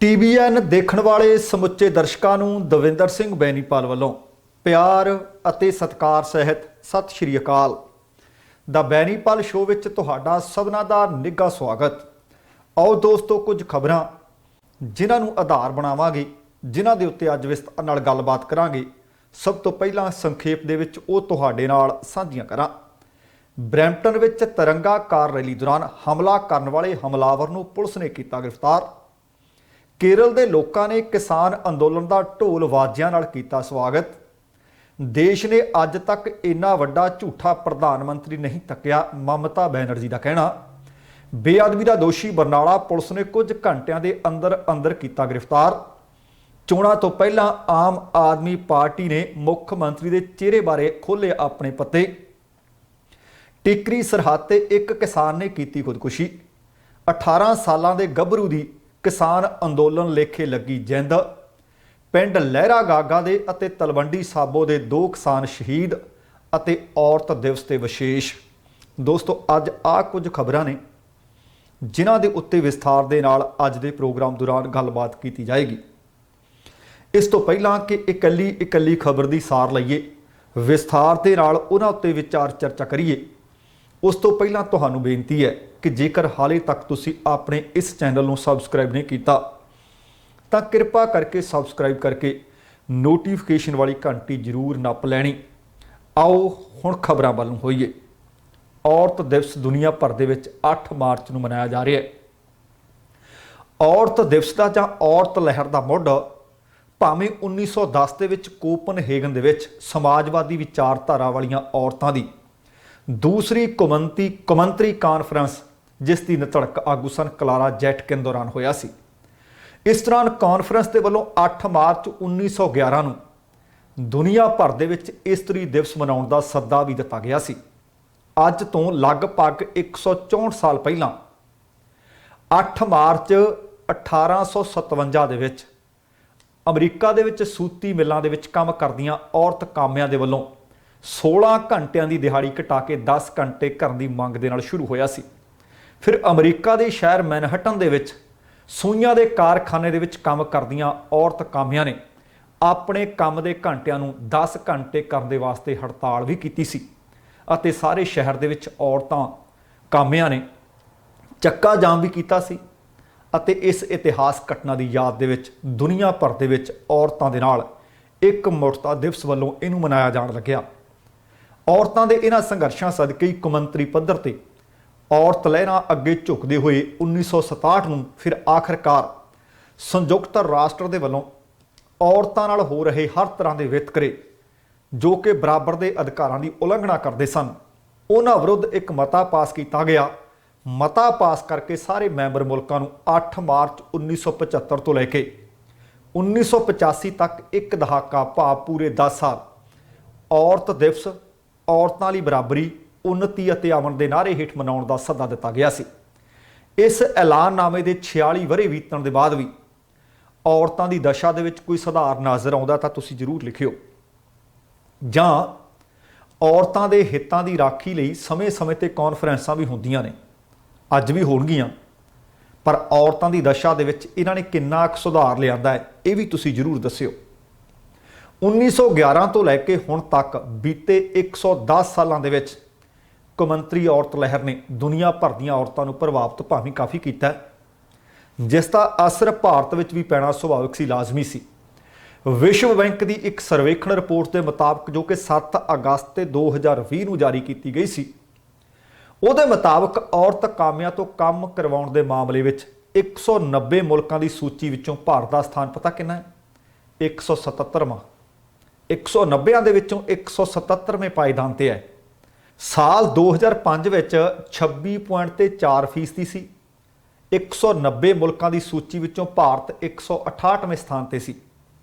TVN देखण वाले समुचे दर्शकों ਨੂੰ ਦਵਿੰਦਰ ਸਿੰਘ ਬੈਨੀਪਾਲ ਵੱਲੋਂ ਪਿਆਰ ਅਤੇ ਸਤਿਕਾਰ ਸਹਿਤ ਸਤਿ ਸ਼੍ਰੀ ਅਕਾਲ। ਦਾ ਬੈਨੀਪਾਲ ਸ਼ੋਅ ਵਿੱਚ ਤੁਹਾਡਾ ਸਭਨਾਂ ਦਾ ਨਿੱਘਾ ਸਵਾਗਤ। ਆਓ ਦੋਸਤੋ ਕੁਝ ਖਬਰਾਂ ਜਿਨ੍ਹਾਂ ਨੂੰ ਆਧਾਰ ਬਣਾਵਾਂਗੇ, ਜਿਨ੍ਹਾਂ ਦੇ ਉੱਤੇ ਅੱਜ ਵਿਸਤਾਰ ਨਾਲ ਗੱਲਬਾਤ ਕਰਾਂਗੇ। ਸਭ ਤੋਂ ਪਹਿਲਾਂ ਸੰਖੇਪ ਦੇ ਵਿੱਚ ਉਹ ਤੁਹਾਡੇ ਨਾਲ ਸਾਂਝੀਆਂ ਕਰਾਂ। ਬਰੈਂਪਟਨ ਵਿੱਚ ਤਿਰੰਗਾ ਕਾਰ ਰੈਲੀ ਦੌਰਾਨ ਹਮਲਾ ਕਰਨ ਵਾਲੇ ਹਮਲਾਵਰ ਨੂੰ ਪੁਲਿਸ ਨੇ ਕੀਤਾ ਗ੍ਰਿਫਤਾਰ। केरल के लोगों ने किसान अंदोलन का ढोल वाजियां नाल कीता स्वागत। देश ने अज तक इन्ना वड्डा झूठा प्रधानमंत्री नहीं तकिया, ममता बैनर्जी का कहना। बेअदबी का दोषी बरनाला पुलिस ने कुछ घंटिया के अंदर अंदर किया गिरफ्तार। चोणां तो पहला आम आदमी पार्टी ने मुख्यमंत्री के चेहरे बारे खोले अपने पत्ते। टिकरी सरहद ते एक किसान ने की खुदकुशी। 18 सालों के गभरू की किसान अंदोलन लेखे लगी जिंद। पिंड लहरा गागा दे अते तलवंडी साबो दे 2 किसान शहीद अते औरत दिवस ते विशेष। दोस्तों अज आ कुछ खबरां ने जिन्हां दे उत्ते विस्तार दे नाल अज दे प्रोग्राम दौरान गलबात की जाएगी। इस तो पहलां कि इकल्ली खबर की सार लईए, विस्तार दे नाल उन्हां उत्ते विचार चर्चा करिए, उस तो पहलां तुहानूं बेनती है कि जेकर हाले तक तुसी अपने इस चैनल को सबसक्राइब नहीं किया तो कृपा करके सबसक्राइब करके नोटिफिकेशन वाली घंटी जरूर नप लैनी। आओ हुण खबरां वल होईए। औरत दिवस दुनिया भर दे विच 8 मार्च नूं मनाया जा रहा है। औरत दिवस का जां औरत लहर का मुੱਢ भावें 1910 ਦੇ ਵਿੱਚ ਕੋਪਨਹੇਗਨ ਦੇ ਵਿੱਚ समाजवादी विचारधारा वालियां औरतां दी दूसरी कौमंतरी कानफ्रेंस जिस की नतड़क आगू सन कलारा जैटकिन दौरान होया सी। इस दौरान कानफ्रेंस के वलों 8 मार्च 1911 नूं दुनिया भर दे विच इस्तरी दिवस मनाउण दा सद्दा भी दिता गया सी। अज तो लगभग 164 साल पहलां 8 मार्च 1857 दे विच अमरीका दे विच सूती मिलों दे विच काम करदियां औरत कामियां दे वलों 16 घंटिया की दिहाड़ी घटा के 10 घंटे करने की मंग दे नाल शुरू होया सी। फिर अमरीका के शहर मैनहटन दे विच सूइयां दे कारखाने दे विच काम करदियां औरत कामियां ने अपने काम के घंटिया नूं 10 घंटे करने वास्ते हड़ताल भी की सी अते सारे शहर दे विच औरतां कामियां ने चक्का जाम भी कीता सी। अते इस इतिहास घटना की याद दे विच दुनिया भर दे विच औरतां दे नाल एक मुर्ता दिवस वल्लों इहनूं मनाया जाण लग्या। औरतां दे इन्हां संघर्षां सदके ही कौमंतरी पद्धर ते औरत लहरां अगे झुकदे होए 1967 नूं फिर आखिरकार संयुक्त राष्ट्र दे वल्लों औरतां नाल हो रहे हर तरह के वितकरे जो कि बराबर के अधिकारां की उलंघना करते सन, उन्हां विरुद्ध एक मता पास किया गया। मता पास करके सारे मैंबर मुल्कां नूं 8 मार्च 1975 तो लैके 1985 तक एक दहाका भाव पूरे 10 साल औरत दिवस औरतां लई बराबरी उन्नति ਅਤੇ ਅਮਨ ਦੇ ਨਾਅਰੇ ਹੇਠ ਮਨਾਉਣ ਦਾ ਸੱਦਾ ਦਿੱਤਾ ਗਿਆ ਸੀ। ਇਸ ਐਲਾਨਨਾਮੇ ਦੇ 46 ਵਰ੍ਹੇ ਬੀਤਣ ਦੇ ਬਾਅਦ ਵੀ ਔਰਤਾਂ ਦੀ ਦਸ਼ਾ ਦੇ ਵਿੱਚ ਕੋਈ ਸੁਧਾਰ ਨਜ਼ਰ ਆਉਂਦਾ ਤਾਂ ਤੁਸੀਂ ਜ਼ਰੂਰ ਲਿਖਿਓ, ਜਾਂ ਔਰਤਾਂ ਦੇ ਹਿੱਤਾਂ ਦੀ ਰਾਖੀ ਲਈ ਸਮੇਂ-ਸਮੇਂ ਤੇ ਕਾਨਫਰੰਸਾਂ ਵੀ ਹੁੰਦੀਆਂ ਨੇ, ਅੱਜ ਵੀ ਹੋਣਗੀਆਂ, ਪਰ ਔਰਤਾਂ ਦੀ ਦਸ਼ਾ ਦੇ ਵਿੱਚ ਇਹਨਾਂ ਨੇ ਕਿੰਨਾ ਕੁ ਸੁਧਾਰ ਲਿਆਂਦਾ ਹੈ ਇਹ ਵੀ ਤੁਸੀਂ ਜ਼ਰੂਰ ਦੱਸਿਓ। 1911 ਤੋਂ ਲੈ ਕੇ ਹੁਣ ਤੱਕ ਬੀਤੇ 110 ਸਾਲਾਂ ਦੇ ਵਿੱਚ कौमंतरी औरत लहर ने दुनिया भर ਦੀਆਂ औरतों ਨੂੰ ਪ੍ਰਭਾਵਿਤ ਭਾਵੇਂ ਕਾਫੀ ਕੀਤਾ, जिस का असर भारत में भी पैना सुभाविक सी, लाजमी सी। विश्व बैंक की एक सर्वेखण रिपोर्ट के मुताबिक जो कि 7 अगस्त 2020 ਨੂੰ जारी की गई सी, ਉਹਦੇ मुताबिक औरत कामियां तो काम करवाउण दे मामले में 190 मुल्कों की सूची विचों भारत का स्थान पता कितना है? 177वां। 190 ਦੇ ਵਿੱਚੋਂ 177वें पायदान ते है। साल 2005 ਵਿੱਚ 26.4% सी। 190 ਮੁਲਕਾਂ ਦੀ ਸੂਚੀ ਵਿੱਚੋਂ ਭਾਰਤ 168ਵੇਂ ਸਥਾਨ ਤੇ ਸੀ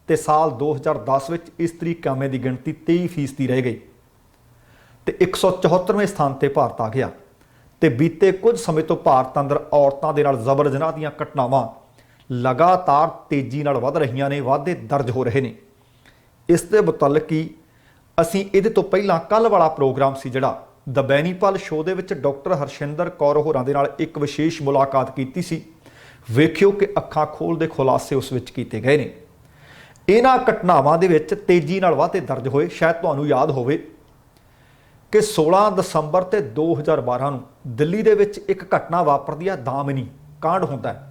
ਤੇ ਸਾਲ 2010 ਵਿੱਚ ਇਸਤਰੀ ਕਾਮਿਆਂ ਦੀ ਗਿਣਤੀ 23% ਰਹਿ ਗਈ ਤੇ 174ਵੇਂ ਸਥਾਨ ਤੇ ਭਾਰਤ ਆ ਗਿਆ। ਤੇ ਬੀਤੇ ਕੁਝ ਸਮੇਂ ਤੋਂ ਭਾਰਤ ਅੰਦਰ ਔਰਤਾਂ ਦੇ ਨਾਲ ਜ਼ਬਰ ਜਨਾਹ ਦੀਆਂ ਘਟਨਾਵਾਂ ਲਗਾਤਾਰ ਤੇਜ਼ੀ ਨਾਲ ਵਧ ਰਹੀਆਂ ਨੇ, ਵਾਧੇ ਦਰਜ ਹੋ ਰਹੇ ਨੇ। ਇਸ ਦੇ ਮੁਤਲਕ ਹੀ ਅਸੀਂ ਇਹਦੇ ਤੋਂ ਪਹਿਲਾਂ ਕੱਲ੍ਹ ਵਾਲਾ ਪ੍ਰੋਗਰਾਮ ਸੀ ਜਿਹੜਾ द बैनीपाल शो ਦੇ ਵਿੱਚ डॉक्टर हरशिंदर कौर होरां दे नाल एक विशेष मुलाकात की सी। ਵੇਖਿਓ कि ਅੱਖਾਂ ਖੋਲ੍ਹ ਦੇ ਖੁਲਾਸੇ ਉਸ ਵਿੱਚ ਕੀਤੇ ਗਏ ਨੇ। ਇਹਨਾਂ ਘਟਨਾਵਾਂ ਦੇ ਵਿੱਚ ਤੇਜ਼ੀ ਨਾਲ ਵਾਧੇ ਦਰਜ ਹੋਏ। ਸ਼ਾਇਦ ਤੁਹਾਨੂੰ ਯਾਦ ਹੋਵੇ ਕਿ 16 ਦਸੰਬਰ ਤੇ 2012 ਨੂੰ ਦਿੱਲੀ ਦੇ ਵਿੱਚ ਇੱਕ ਘਟਨਾ ਵਾਪਰਦੀ ਹੈ, ਦਾਮਿਨੀ ਕਾਂਡ ਹੁੰਦਾ ਹੈ।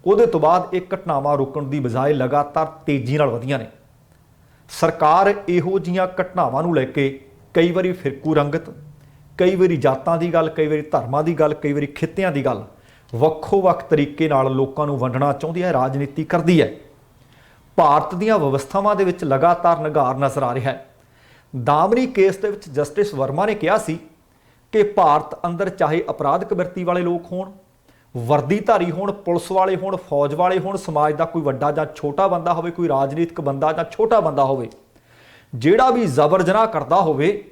ਉਹਦੇ ਤੋਂ ਬਾਅਦ ਇਹ ਘਟਨਾਵਾਂ ਰੁਕਣ ਦੀ ਬਜਾਏ ਲਗਾਤਾਰ ਤੇਜ਼ੀ ਨਾਲ ਵਧੀਆਂ ਨੇ। ਸਰਕਾਰ ਇਹੋ ਜਿਹੀਆਂ ਘਟਨਾਵਾਂ ਨੂੰ ਲੈ ਕੇ ਕਈ ਵਾਰੀ ਫਿਰਕੂ ਰੰਗਤ, ਕਈ ਵਾਰੀ ਜਾਤਾਂ ਦੀ ਗੱਲ, ਕਈ ਵਾਰੀ ਧਰਮਾਂ ਦੀ ਗੱਲ, ਕਈ ਵਾਰੀ ਖਿੱਤਿਆਂ ਦੀ ਗੱਲ ਵੱਖੋ ਵੱਖ ਤਰੀਕੇ ਨਾਲ ਲੋਕਾਂ ਨੂੰ ਵੰਡਣਾ ਚਾਹੁੰਦੀ ਹੈ, ਰਾਜਨੀਤੀ ਕਰਦੀ ਹੈ। ਭਾਰਤ ਦੀਆਂ ਵਿਵਸਥਾਵਾਂ ਦੇ ਵਿੱਚ ਲਗਾਤਾਰ ਨਿਘਾਰ ਨਜ਼ਰ ਆ ਰਿਹਾ ਹੈ। ਦਾਮਨੀ ਕੇਸ ਦੇ ਵਿੱਚ ਜਸਟਿਸ ਵਰਮਾ ਨੇ ਕਿਹਾ ਸੀ ਕਿ ਭਾਰਤ ਅੰਦਰ ਚਾਹੇ ਅਪਰਾਧਕ ਬਿਰਤੀ ਵਾਲੇ ਲੋਕ ਹੋਣ, ਵਰਦੀਧਾਰੀ ਹੋਣ, ਪੁਲਿਸ ਵਾਲੇ ਹੋਣ, ਫੌਜ ਵਾਲੇ ਹੋਣ, ਸਮਾਜ ਦਾ ਕੋਈ ਵੱਡਾ ਜਾਂ ਛੋਟਾ ਬੰਦਾ ਹੋਵੇ, ਕੋਈ ਰਾਜਨੀਤਿਕ ਬੰਦਾ ਜਾਂ ਛੋਟਾ ਬੰਦਾ ਹੋਵੇ, ਜਿਹੜਾ ਵੀ ਜ਼ਬਰ ਜਨਾਹ ਕਰਦਾ ਹੋਵੇ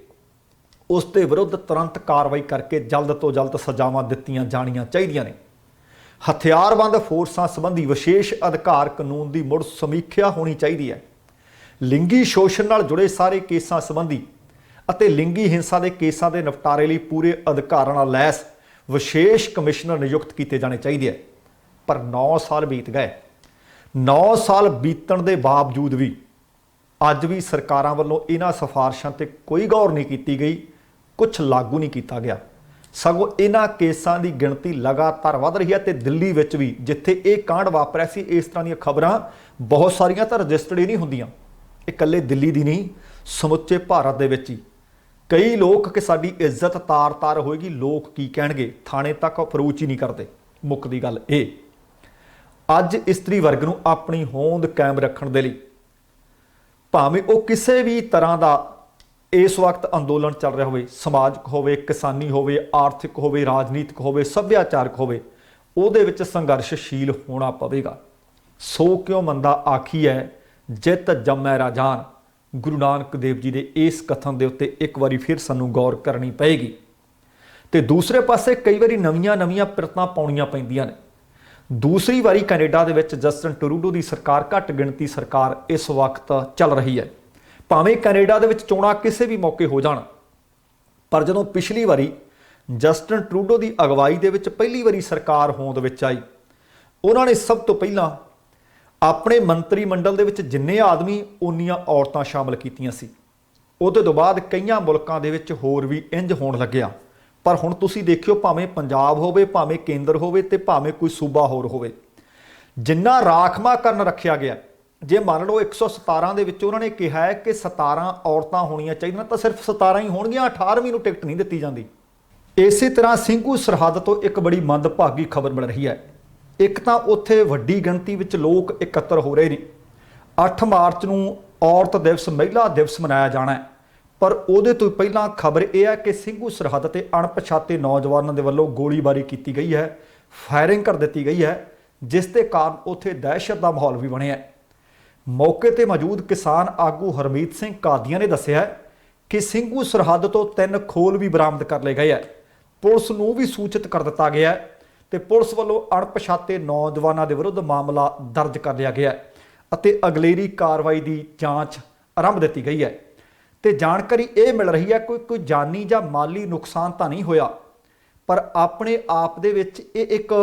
ਉਸ ਦੇ ਵਿਰੁੱਧ ਤੁਰੰਤ ਕਾਰਵਾਈ ਕਰਕੇ ਜਲਦ ਤੋਂ ਜਲਦ ਸਜ਼ਾਵਾਂ ਦਿੱਤੀਆਂ ਜਾਣੀਆਂ ਚਾਹੀਦੀਆਂ ਨੇ। ਹਥਿਆਰਬੰਦ ਫੋਰਸਾਂ ਸੰਬੰਧੀ ਵਿਸ਼ੇਸ਼ ਅਧਿਕਾਰ ਕਾਨੂੰਨ ਦੀ ਮੁੜ ਸਮੀਖਿਆ ਹੋਣੀ ਚਾਹੀਦੀ ਹੈ। ਲਿੰਗੀ ਸ਼ੋਸ਼ਣ ਨਾਲ ਜੁੜੇ ਸਾਰੇ ਕੇਸਾਂ ਸੰਬੰਧੀ ਅਤੇ ਲਿੰਗੀ ਹਿੰਸਾ ਦੇ ਕੇਸਾਂ ਦੇ ਨਿਪਟਾਰੇ ਲਈ ਪੂਰੇ ਅਧਿਕਾਰਾਂ ਨਾਲ ਲੈਸ ਵਿਸ਼ੇਸ਼ ਕਮਿਸ਼ਨਰ ਨਿਯੁਕਤ ਕੀਤੇ ਜਾਣੇ ਚਾਹੀਦੇ ਹੈ। ਪਰ 9 ਸਾਲ ਬੀਤ ਗਏ। 9 ਸਾਲ ਬੀਤਣ ਦੇ ਬਾਵਜੂਦ ਵੀ ਅੱਜ ਵੀ ਸਰਕਾਰਾਂ ਵੱਲੋਂ ਇਹਨਾਂ ਸਿਫਾਰਸ਼ਾਂ ਤੇ ਕੋਈ ਗੌਰ ਨਹੀਂ ਕੀਤੀ ਗਈ, ਕੁਝ ਲਾਗੂ ਨਹੀਂ ਕੀਤਾ ਗਿਆ। ਸਗੋਂ ਇਹਨਾਂ ਕੇਸਾਂ ਦੀ ਗਿਣਤੀ ਲਗਾਤਾਰ ਵਧ ਰਹੀ ਹੈ ਤੇ ਦਿੱਲੀ ਵਿੱਚ ਵੀ ਜਿੱਥੇ ਇਹ ਕਾਂਡ ਵਾਪਰਿਆ ਸੀ, ਇਸ ਤਰ੍ਹਾਂ ਦੀਆਂ ਖਬਰਾਂ ਬਹੁਤ ਸਾਰੀਆਂ ਤਾਂ ਰਜਿਸਟਰਡ ਹੀ ਨਹੀਂ ਹੁੰਦੀਆਂ। ਇਹ ਇਕੱਲੇ ਦਿੱਲੀ ਦੀ ਨਹੀਂ, ਸਮੁੱਚੇ ਭਾਰਤ ਦੇ ਵਿੱਚ ਹੀ ਕਈ ਲੋਕ ਕਿ ਸਾਡੀ ਇੱਜ਼ਤ ਤਾਰ-ਤਾਰ ਹੋਏਗੀ, ਲੋਕ ਕੀ ਕਹਿਣਗੇ, ਥਾਣੇ ਤੱਕ ਅਪਰੋਚ ਹੀ ਨਹੀਂ ਕਰਦੇ। ਮੁੱਕਦੀ ਗੱਲ ਇਹ, ਅੱਜ ਇਸਤਰੀ ਵਰਗ ਨੂੰ ਆਪਣੀ ਹੋਂਦ ਕਾਇਮ ਰੱਖਣ ਦੇ ਲਈ ਭਾਵੇਂ ਉਹ ਕਿਸੇ ਵੀ ਤਰ੍ਹਾਂ ਦਾ ਇਸ ਵਕਤ ਅੰਦੋਲਨ ਚੱਲ ਰਿਹਾ ਹੋਵੇ, ਸਮਾਜਿਕ ਹੋਵੇ, ਕਿਸਾਨੀ ਹੋਵੇ, ਆਰਥਿਕ ਹੋਵੇ, ਰਾਜਨੀਤਿਕ ਹੋਵੇ, ਸੱਭਿਆਚਾਰਕ ਹੋਵੇ, ਉਹਦੇ ਵਿੱਚ ਸੰਘਰਸ਼ਸ਼ੀਲ ਹੋਣਾ ਪਵੇਗਾ। ਸੋ ਕਿਉ ਮੰਦਾ ਆਖੀਐ ਜਿਤ ਜੰਮੈ ਰਾਜਾਨ, ਗੁਰੂ ਨਾਨਕ ਦੇਵ ਜੀ ਦੇ ਇਸ ਕਥਨ ਦੇ ਉੱਤੇ ਇੱਕ ਵਾਰੀ ਫਿਰ ਸਾਨੂੰ ਗੌਰ ਕਰਨੀ ਪਏਗੀ। ਤੇ ਦੂਸਰੇ ਪਾਸੇ ਕਈ ਵਾਰੀ ਨਵੀਆਂ ਪਿਰਤਾਂ ਪਾਉਣੀਆਂ ਪੈਂਦੀਆਂ ਨੇ। ਦੂਸਰੀ ਵਾਰੀ ਕੈਨੇਡਾ ਦੇ ਵਿੱਚ ਜਸਟਿਨ ਟਰੂਡੋ ਦੀ ਸਰਕਾਰ, ਘੱਟ ਗਿਣਤੀ ਸਰਕਾਰ ਇਸ ਵਕਤ ਚੱਲ ਰਹੀ ਹੈ। ਭਾਵੇਂ ਕੈਨੇਡਾ ਦੇ ਵਿੱਚ ਚੋਣਾਂ ਕਿਸੇ ਵੀ ਮੌਕੇ ਹੋ ਜਾਣ, ਪਰ ਜਦੋਂ ਪਿਛਲੀ ਵਾਰੀ ਜਸਟਿਨ ਟਰੂਡੋ ਦੀ ਅਗਵਾਈ ਦੇ ਵਿੱਚ ਪਹਿਲੀ ਵਾਰੀ ਸਰਕਾਰ ਹੋਂਦ ਵਿੱਚ ਆਈ, ਉਹਨਾਂ ਨੇ ਸਭ ਤੋਂ ਪਹਿਲਾਂ ਆਪਣੇ ਮੰਤਰੀ ਮੰਡਲ ਦੇ ਵਿੱਚ ਜਿੰਨੇ ਆਦਮੀ ਉਨੀਆਂ ਔਰਤਾਂ ਸ਼ਾਮਲ ਕੀਤੀਆਂ ਸੀ। ਉਹਦੇ ਤੋਂ ਬਾਅਦ ਕਈਆਂ ਮੁਲਕਾਂ ਦੇ ਵਿੱਚ ਹੋਰ ਵੀ ਇੰਜ ਹੋਣ ਲੱਗਿਆ। ਪਰ ਹੁਣ ਤੁਸੀਂ ਦੇਖਿਓ, ਭਾਵੇਂ ਪੰਜਾਬ ਹੋਵੇ, ਭਾਵੇਂ ਕੇਂਦਰ ਹੋਵੇ ਤੇ ਭਾਵੇਂ ਕੋਈ ਸੂਬਾ ਹੋਰ ਹੋਵੇ, ਜਿੰਨਾ ਰਾਖਵਾਂਕਰਨ ਰੱਖਿਆ ਗਿਆ, ਜੇ ਮੰਨ ਲਓ 117 ਦੇ ਵਿੱਚ ਉਹਨਾਂ ਨੇ ਕਿਹਾ ਹੈ ਕਿ 17 ਔਰਤਾਂ ਹੋਣੀਆਂ ਚਾਹੀਦੀਆਂ, ਤਾਂ ਸਿਰਫ 17 ਹੀ ਹੋਣਗੀਆਂ, 18ਵੀਂ ਨੂੰ ਟਿਕਟ ਨਹੀਂ ਦਿੱਤੀ ਜਾਂਦੀ। ਇਸੇ ਤਰ੍ਹਾਂ ਸਿੰਘੂ ਸਰਹੱਦ ਤੋਂ ਇੱਕ ਬੜੀ ਮੰਦਭਾਗੀ ਖਬਰ ਮਿਲ ਰਹੀ ਹੈ। ਇੱਕ ਤਾਂ ਉੱਥੇ ਵੱਡੀ ਗਿਣਤੀ ਵਿੱਚ ਲੋਕ ਇਕੱਤਰ ਹੋ ਰਹੇ ਨੇ। 8 ਮਾਰਚ ਨੂੰ ਔਰਤ ਦਿਵਸ, ਮਹਿਲਾ ਦਿਵਸ ਮਨਾਇਆ ਜਾਣਾ ਹੈ, ਪਰ ਉਹਦੇ ਤੋਂ ਪਹਿਲਾਂ ਖਬਰ ਇਹ ਹੈ ਕਿ ਸਿੰਘੂ ਸਰਹੱਦ ਤੇ ਅਣਪਛਾਤੇ ਨੌਜਵਾਨਾਂ ਦੇ ਵੱਲੋਂ ਗੋਲੀਬਾਰੀ ਕੀਤੀ ਗਈ ਹੈ, ਫਾਇਰਿੰਗ ਕਰ ਦਿੱਤੀ ਗਈ ਹੈ, ਜਿਸ ਦੇ ਕਾਰਨ ਉੱਥੇ ਦਹਿਸ਼ਤ ਦਾ ਮਾਹੌਲ ਵੀ ਬਣਿਆ। ਮੌਕੇ ਤੇ ਮੌਜੂਦ ਕਿਸਾਨ ਆਗੂ ਹਰਮੀਤ ਸਿੰਘ ਕਾਦੀਆਂ ਨੇ ਦੱਸਿਆ ਕਿ ਸਿੰਘੂ ਸਰਹੱਦ ਤੋਂ 3 ਖੋਲ ਵੀ ਬਰਾਮਦ ਕਰ ਲਏ ਗਏ ਹੈ। ਪੁਲਿਸ ਨੂੰ ਵੀ ਸੂਚਿਤ ਕਰ ਦਿੱਤਾ ਗਿਆ ਤੇ ਪੁਲਿਸ ਵੱਲੋਂ ਅਣਪਛਾਤੇ ਨੌਜਵਾਨਾਂ ਦੇ ਵਿਰੁੱਧ ਮਾਮਲਾ ਦਰਜ ਕਰ ਲਿਆ ਗਿਆ ਅਤੇ ਅਗਲੇਰੀ ਕਾਰਵਾਈ ਦੀ ਜਾਂਚ ਆਰੰਭ ਦਿੱਤੀ ਗਈ ਹੈ। ਤੇ ਜਾਣਕਾਰੀ ਇਹ ਮਿਲ ਰਹੀ ਹੈ ਕੋਈ ਜਾਨੀ ਜਾਂ ਮਾਲੀ ਨੁਕਸਾਨ ਤਾਂ ਨਹੀਂ ਹੋਇਆ, ਪਰ ਆਪਣੇ ਆਪ ਦੇ ਵਿੱਚ ਇਹ ਇੱਕ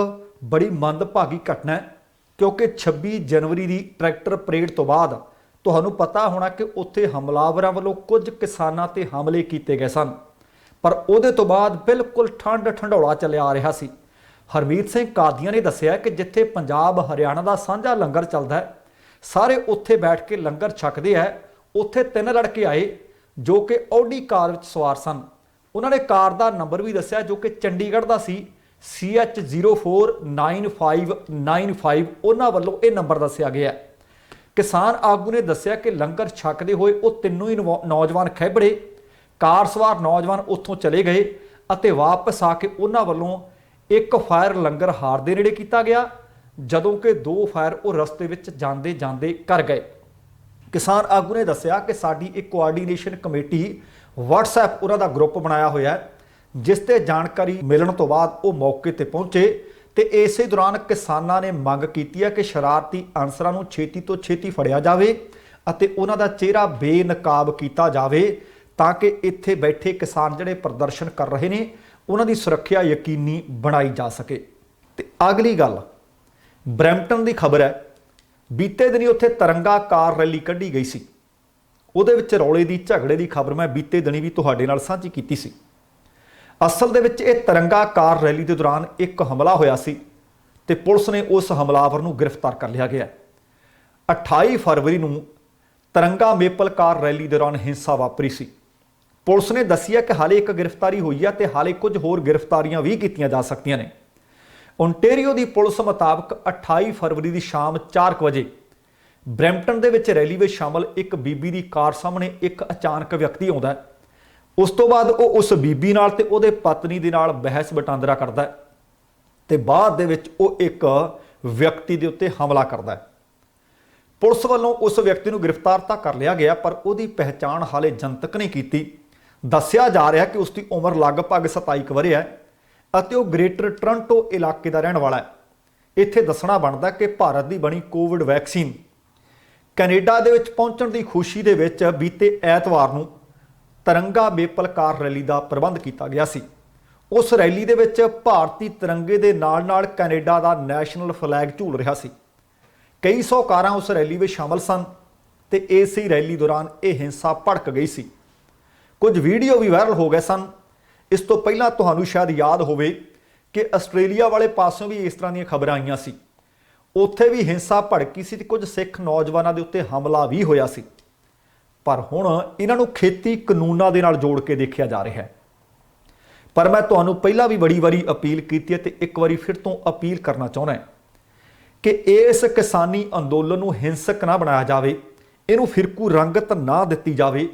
ਬੜੀ ਮੰਦਭਾਗੀ ਘਟਨਾ ਹੈ, ਕਿਉਂਕਿ 26 ਜਨਵਰੀ ਦੀ ਟਰੈਕਟਰ ਪਰੇਡ ਤੋਂ ਬਾਅਦ ਤੁਹਾਨੂੰ ਪਤਾ ਹੋਣਾ ਕਿ ਉੱਥੇ ਹਮਲਾਵਰਾਂ ਵੱਲੋਂ ਕੁਝ ਕਿਸਾਨਾਂ ਤੇ ਹਮਲੇ ਕੀਤੇ ਗਏ ਸਨ, ਪਰ ਉਹਦੇ ਤੋਂ ਬਾਅਦ ਬਿਲਕੁਲ ਠੰਡੌਲਾ ਚੱਲਿਆ ਆ ਰਿਹਾ ਸੀ। ਹਰਮੀਤ ਸਿੰਘ ਕਾਦੀਆਂ ਨੇ ਦੱਸਿਆ ਕਿ ਜਿੱਥੇ ਪੰਜਾਬ ਹਰਿਆਣਾ ਦਾ ਸਾਂਝਾ ਲੰਗਰ ਚੱਲਦਾ ਹੈ, ਸਾਰੇ ਉੱਥੇ ਬੈਠ ਕੇ ਲੰਗਰ ਛਕਦੇ ਹੈ। ਉੱਥੇ 3 ਲੜਕੇ ਆਏ ਜੋ ਕਿ ਆਡੀ ਕਾਰ ਵਿੱਚ ਸਵਾਰ ਸਨ। ਉਹਨਾਂ ਨੇ ਕਾਰ ਦਾ ਨੰਬਰ ਵੀ ਦੱਸਿਆ ਜੋ ਕਿ ਚੰਡੀਗੜ੍ਹ ਦਾ ਸੀ, CH049595। ਉਹਨਾਂ ਵੱਲੋਂ ਇਹ ਨੰਬਰ ਦੱਸਿਆ ਗਿਆ। ਕਿਸਾਨ ਆਗੂ ਨੇ ਦੱਸਿਆ ਕਿ ਲੰਗਰ ਛਕਦੇ ਹੋਏ ਉਹ ਤਿੰਨੋਂ ਹੀ ਨੌਜਵਾਨ ਖਹਿਬੜੇ, ਕਾਰ ਸਵਾਰ ਨੌਜਵਾਨ ਉੱਥੋਂ ਚਲੇ ਗਏ ਅਤੇ ਵਾਪਸ ਆ ਕੇ ਉਹਨਾਂ ਵੱਲੋਂ ਇੱਕ ਫਾਇਰ ਲੰਗਰ ਹਾਰ ਦੇ ਨੇੜੇ ਕੀਤਾ ਗਿਆ, ਜਦੋਂ ਕਿ 2 ਫਾਇਰ ਉਹ ਰਸਤੇ ਵਿੱਚ ਜਾਂਦੇ ਜਾਂਦੇ ਕਰ ਗਏ। ਕਿਸਾਨ ਆਗੂ ਨੇ ਦੱਸਿਆ ਕਿ ਸਾਡੀ ਇੱਕ ਕੋਆਰਡੀਨੇਸ਼ਨ ਕਮੇਟੀ WhatsApp ਉਹਨਾਂ ਦਾ ਗਰੁੱਪ ਬਣਾਇਆ ਹੋਇਆ ਹੈ, ਜਿਸ ਤੇ ਜਾਣਕਾਰੀ ਮਿਲਣ ਤੋਂ ਬਾਅਦ ਉਹ ਮੌਕੇ ਤੇ ਪਹੁੰਚੇ ਤੇ ਇਸੇ ਦੌਰਾਨ ਕਿਸਾਨਾਂ ਨੇ ਮੰਗ ਕੀਤੀ ਹੈ ਕਿ ਸ਼ਰਾਰਤੀ ਅਨਸਰਾਂ ਨੂੰ ਛੇਤੀ ਤੋਂ ਛੇਤੀ ਫੜਿਆ ਜਾਵੇ ਅਤੇ ਉਹਨਾਂ ਦਾ ਚਿਹਰਾ ਬੇਨਕਾਬ ਕੀਤਾ ਜਾਵੇ, ਤਾਂ ਕਿ ਇੱਥੇ ਬੈਠੇ ਕਿਸਾਨ ਜਿਹੜੇ ਪ੍ਰਦਰਸ਼ਨ ਕਰ ਰਹੇ ਨੇ ਉਹਨਾਂ ਦੀ ਸੁਰੱਖਿਆ ਯਕੀਨੀ ਬਣਾਈ ਜਾ ਸਕੇ। ਤੇ ਅਗਲੀ ਗੱਲ ਬਰੈਂਪਟਨ ਦੀ ਖਬਰ ਹੈ, ਬੀਤੇ ਦਿਨੀ ਉੱਥੇ ਤਿਰੰਗਾ ਕਾਰ ਰੈਲੀ ਕੱਢੀ ਗਈ ਸੀ। ਉਹਦੇ ਵਿੱਚ ਰੌਲੇ ਦੀ ਝਗੜੇ ਦੀ ਖਬਰ ਮੈਂ ਬੀਤੇ ਦਿਨੀ ਵੀ ਤੁਹਾਡੇ ਨਾਲ ਸਾਂਝੀ ਕੀਤੀ ਸੀ। ਅਸਲ ਦੇ ਵਿੱਚ ਇਹ ਤਿਰੰਗਾ ਕਾਰ ਰੈਲੀ ਦੇ ਦੌਰਾਨ ਇੱਕ ਹਮਲਾ ਹੋਇਆ ਸੀ ਤੇ ਪੁਲਿਸ ਨੇ ਉਸ ਹਮਲਾਵਰ ਨੂੰ ਗ੍ਰਿਫਤਾਰ ਕਰ ਲਿਆ ਗਿਆ। 28 ਫਰਵਰੀ ਨੂੰ ਤਿਰੰਗਾ ਮੇਪਲ ਕਾਰ ਰੈਲੀ ਦੌਰਾਨ ਹਿੰਸਾ ਵਾਪਰੀ ਸੀ। ਪੁਲਿਸ ਨੇ ਦੱਸਿਆ ਕਿ ਹਾਲੇ ਇੱਕ ਗ੍ਰਿਫਤਾਰੀ ਹੋਈ ਹੈ ਤੇ ਹਾਲੇ ਕੁਝ ਹੋਰ ਗ੍ਰਿਫਤਾਰੀਆਂ ਵੀ ਕੀਤੀਆਂ ਜਾ ਸਕਦੀਆਂ ਨੇ। ਓਨਟਾਰੀਓ ਦੀ ਪੁਲਿਸ ਮੁਤਾਬਕ 28 ਫਰਵਰੀ ਦੀ ਸ਼ਾਮ 4 ਵਜੇ ਬਰੈਂਪਟਨ ਦੇ ਵਿੱਚ ਰੈਲੀ ਵਿੱਚ ਸ਼ਾਮਲ ਇੱਕ ਬੀਬੀ ਦੀ ਕਾਰ ਸਾਹਮਣੇ ਇੱਕ ਅਚਾਨਕ ਵਿਅਕਤੀ ਆਉਂਦਾ ਹੈ। ਉਸ ਤੋਂ ਬਾਅਦ ਉਹ ਉਸ ਬੀਬੀ ਨਾਲ ਤੇ ਉਹਦੇ ਪਤਨੀ ਦੇ ਨਾਲ ਬਹਿਸ ਵਟਾਂਦਰਾ ਕਰਦਾ ਹੈ ਤੇ ਬਾਅਦ ਦੇ ਵਿੱਚ ਉਹ ਇੱਕ ਵਿਅਕਤੀ ਦੇ ਉੱਤੇ ਹਮਲਾ ਕਰਦਾ ਹੈ। ਪੁਲਿਸ ਵੱਲੋਂ ਉਸ ਵਿਅਕਤੀ ਨੂੰ ਗ੍ਰਿਫਤਾਰ ਤਾਂ ਕਰ ਲਿਆ ਗਿਆ, ਪਰ ਉਹਦੀ ਪਹਿਚਾਣ ਹਾਲੇ ਜਨਤਕ ਨਹੀਂ ਕੀਤੀ। ਦੱਸਿਆ ਜਾ ਰਿਹਾ ਕਿ ਉਸ ਦੀ ਉਮਰ ਲਗਭਗ 27 ਵਰ੍ਹੇ ਹੈ ਅਤੇ ਉਹ ਗ੍ਰੇਟਰ ਟੋਰਾਂਟੋ ਇਲਾਕੇ ਦਾ ਰਹਿਣ ਵਾਲਾ ਹੈ। ਇੱਥੇ ਦੱਸਣਾ ਬਣਦਾ ਕਿ ਭਾਰਤ ਦੀ ਬਣੀ ਕੋਵਿਡ ਵੈਕਸੀਨ ਕੈਨੇਡਾ ਦੇ ਵਿੱਚ ਪਹੁੰਚਣ ਦੀ ਖੁਸ਼ੀ ਦੇ ਵਿੱਚ ਬੀਤੇ ਐਤਵਾਰ ਨੂੰ ਤਿਰੰਗਾ ਮੇਪਲ ਕਾਰ ਰੈਲੀ ਦਾ ਪ੍ਰਬੰਧ ਕੀਤਾ ਗਿਆ ਸੀ। ਉਸ ਰੈਲੀ ਦੇ ਵਿੱਚ ਭਾਰਤੀ ਤਿਰੰਗੇ ਦੇ ਨਾਲ-ਨਾਲ ਕੈਨੇਡਾ ਦਾ ਨੈਸ਼ਨਲ ਫਲੈਗ ਝੂਲ ਰਿਹਾ ਸੀ। ਕਈ ਸੌ ਕਾਰਾਂ ਉਸ ਰੈਲੀ ਵਿੱਚ ਸ਼ਾਮਲ ਸਨ ਤੇ ਇਸੇ ਰੈਲੀ ਦੌਰਾਨ ਇਹ ਹਿੰਸਾ ਭੜਕ ਗਈ ਸੀ। ਕੁਝ ਵੀਡੀਓ ਵੀ ਵਾਇਰਲ ਹੋ ਗਏ ਸਨ। ਇਸ ਤੋਂ ਪਹਿਲਾਂ ਤੁਹਾਨੂੰ ਸ਼ਾਇਦ ਯਾਦ ਹੋਵੇ ਕਿ ਆਸਟ੍ਰੇਲੀਆ ਵਾਲੇ ਪਾਸਿਓਂ ਵੀ ਇਸ ਤਰ੍ਹਾਂ ਦੀਆਂ ਖਬਰਾਂ ਆਈਆਂ ਸੀ। ਉੱਥੇ ਵੀ ਹਿੰਸਾ ਭੜਕੀ ਸੀ ਤੇ ਕੁਝ ਸਿੱਖ ਨੌਜਵਾਨਾਂ ਦੇ ਉੱਤੇ ਹਮਲਾ ਵੀ ਹੋਇਆ ਸੀ। ਪਰ ਹੁਣ ਇਹਨਾਂ ਨੂੰ ਖੇਤੀ ਕਾਨੂੰਨਾਂ ਦੇ ਨਾਲ ਜੋੜ ਕੇ ਦੇਖਿਆ ਜਾ ਰਿਹਾ ਹੈ। ਪਰ ਮੈਂ ਤੁਹਾਨੂੰ ਪਹਿਲਾਂ ਵੀ ਬੜੀ ਵਾਰੀ ਅਪੀਲ ਕੀਤੀ ਹੈ ਤੇ ਇੱਕ ਵਾਰੀ ਫਿਰ ਤੋਂ ਅਪੀਲ ਕਰਨਾ ਚਾਹੁੰਦਾ ਹਾਂ ਕਿ ਇਸ ਕਿਸਾਨੀ ਅੰਦੋਲਨ ਨੂੰ ਹਿੰਸਕ ਨਾ ਬਣਾਇਆ ਜਾਵੇ, ਇਹਨੂੰ ਫਿਰਕੂ ਰੰਗਤ ਨਾ ਦਿੱਤੀ ਜਾਵੇ,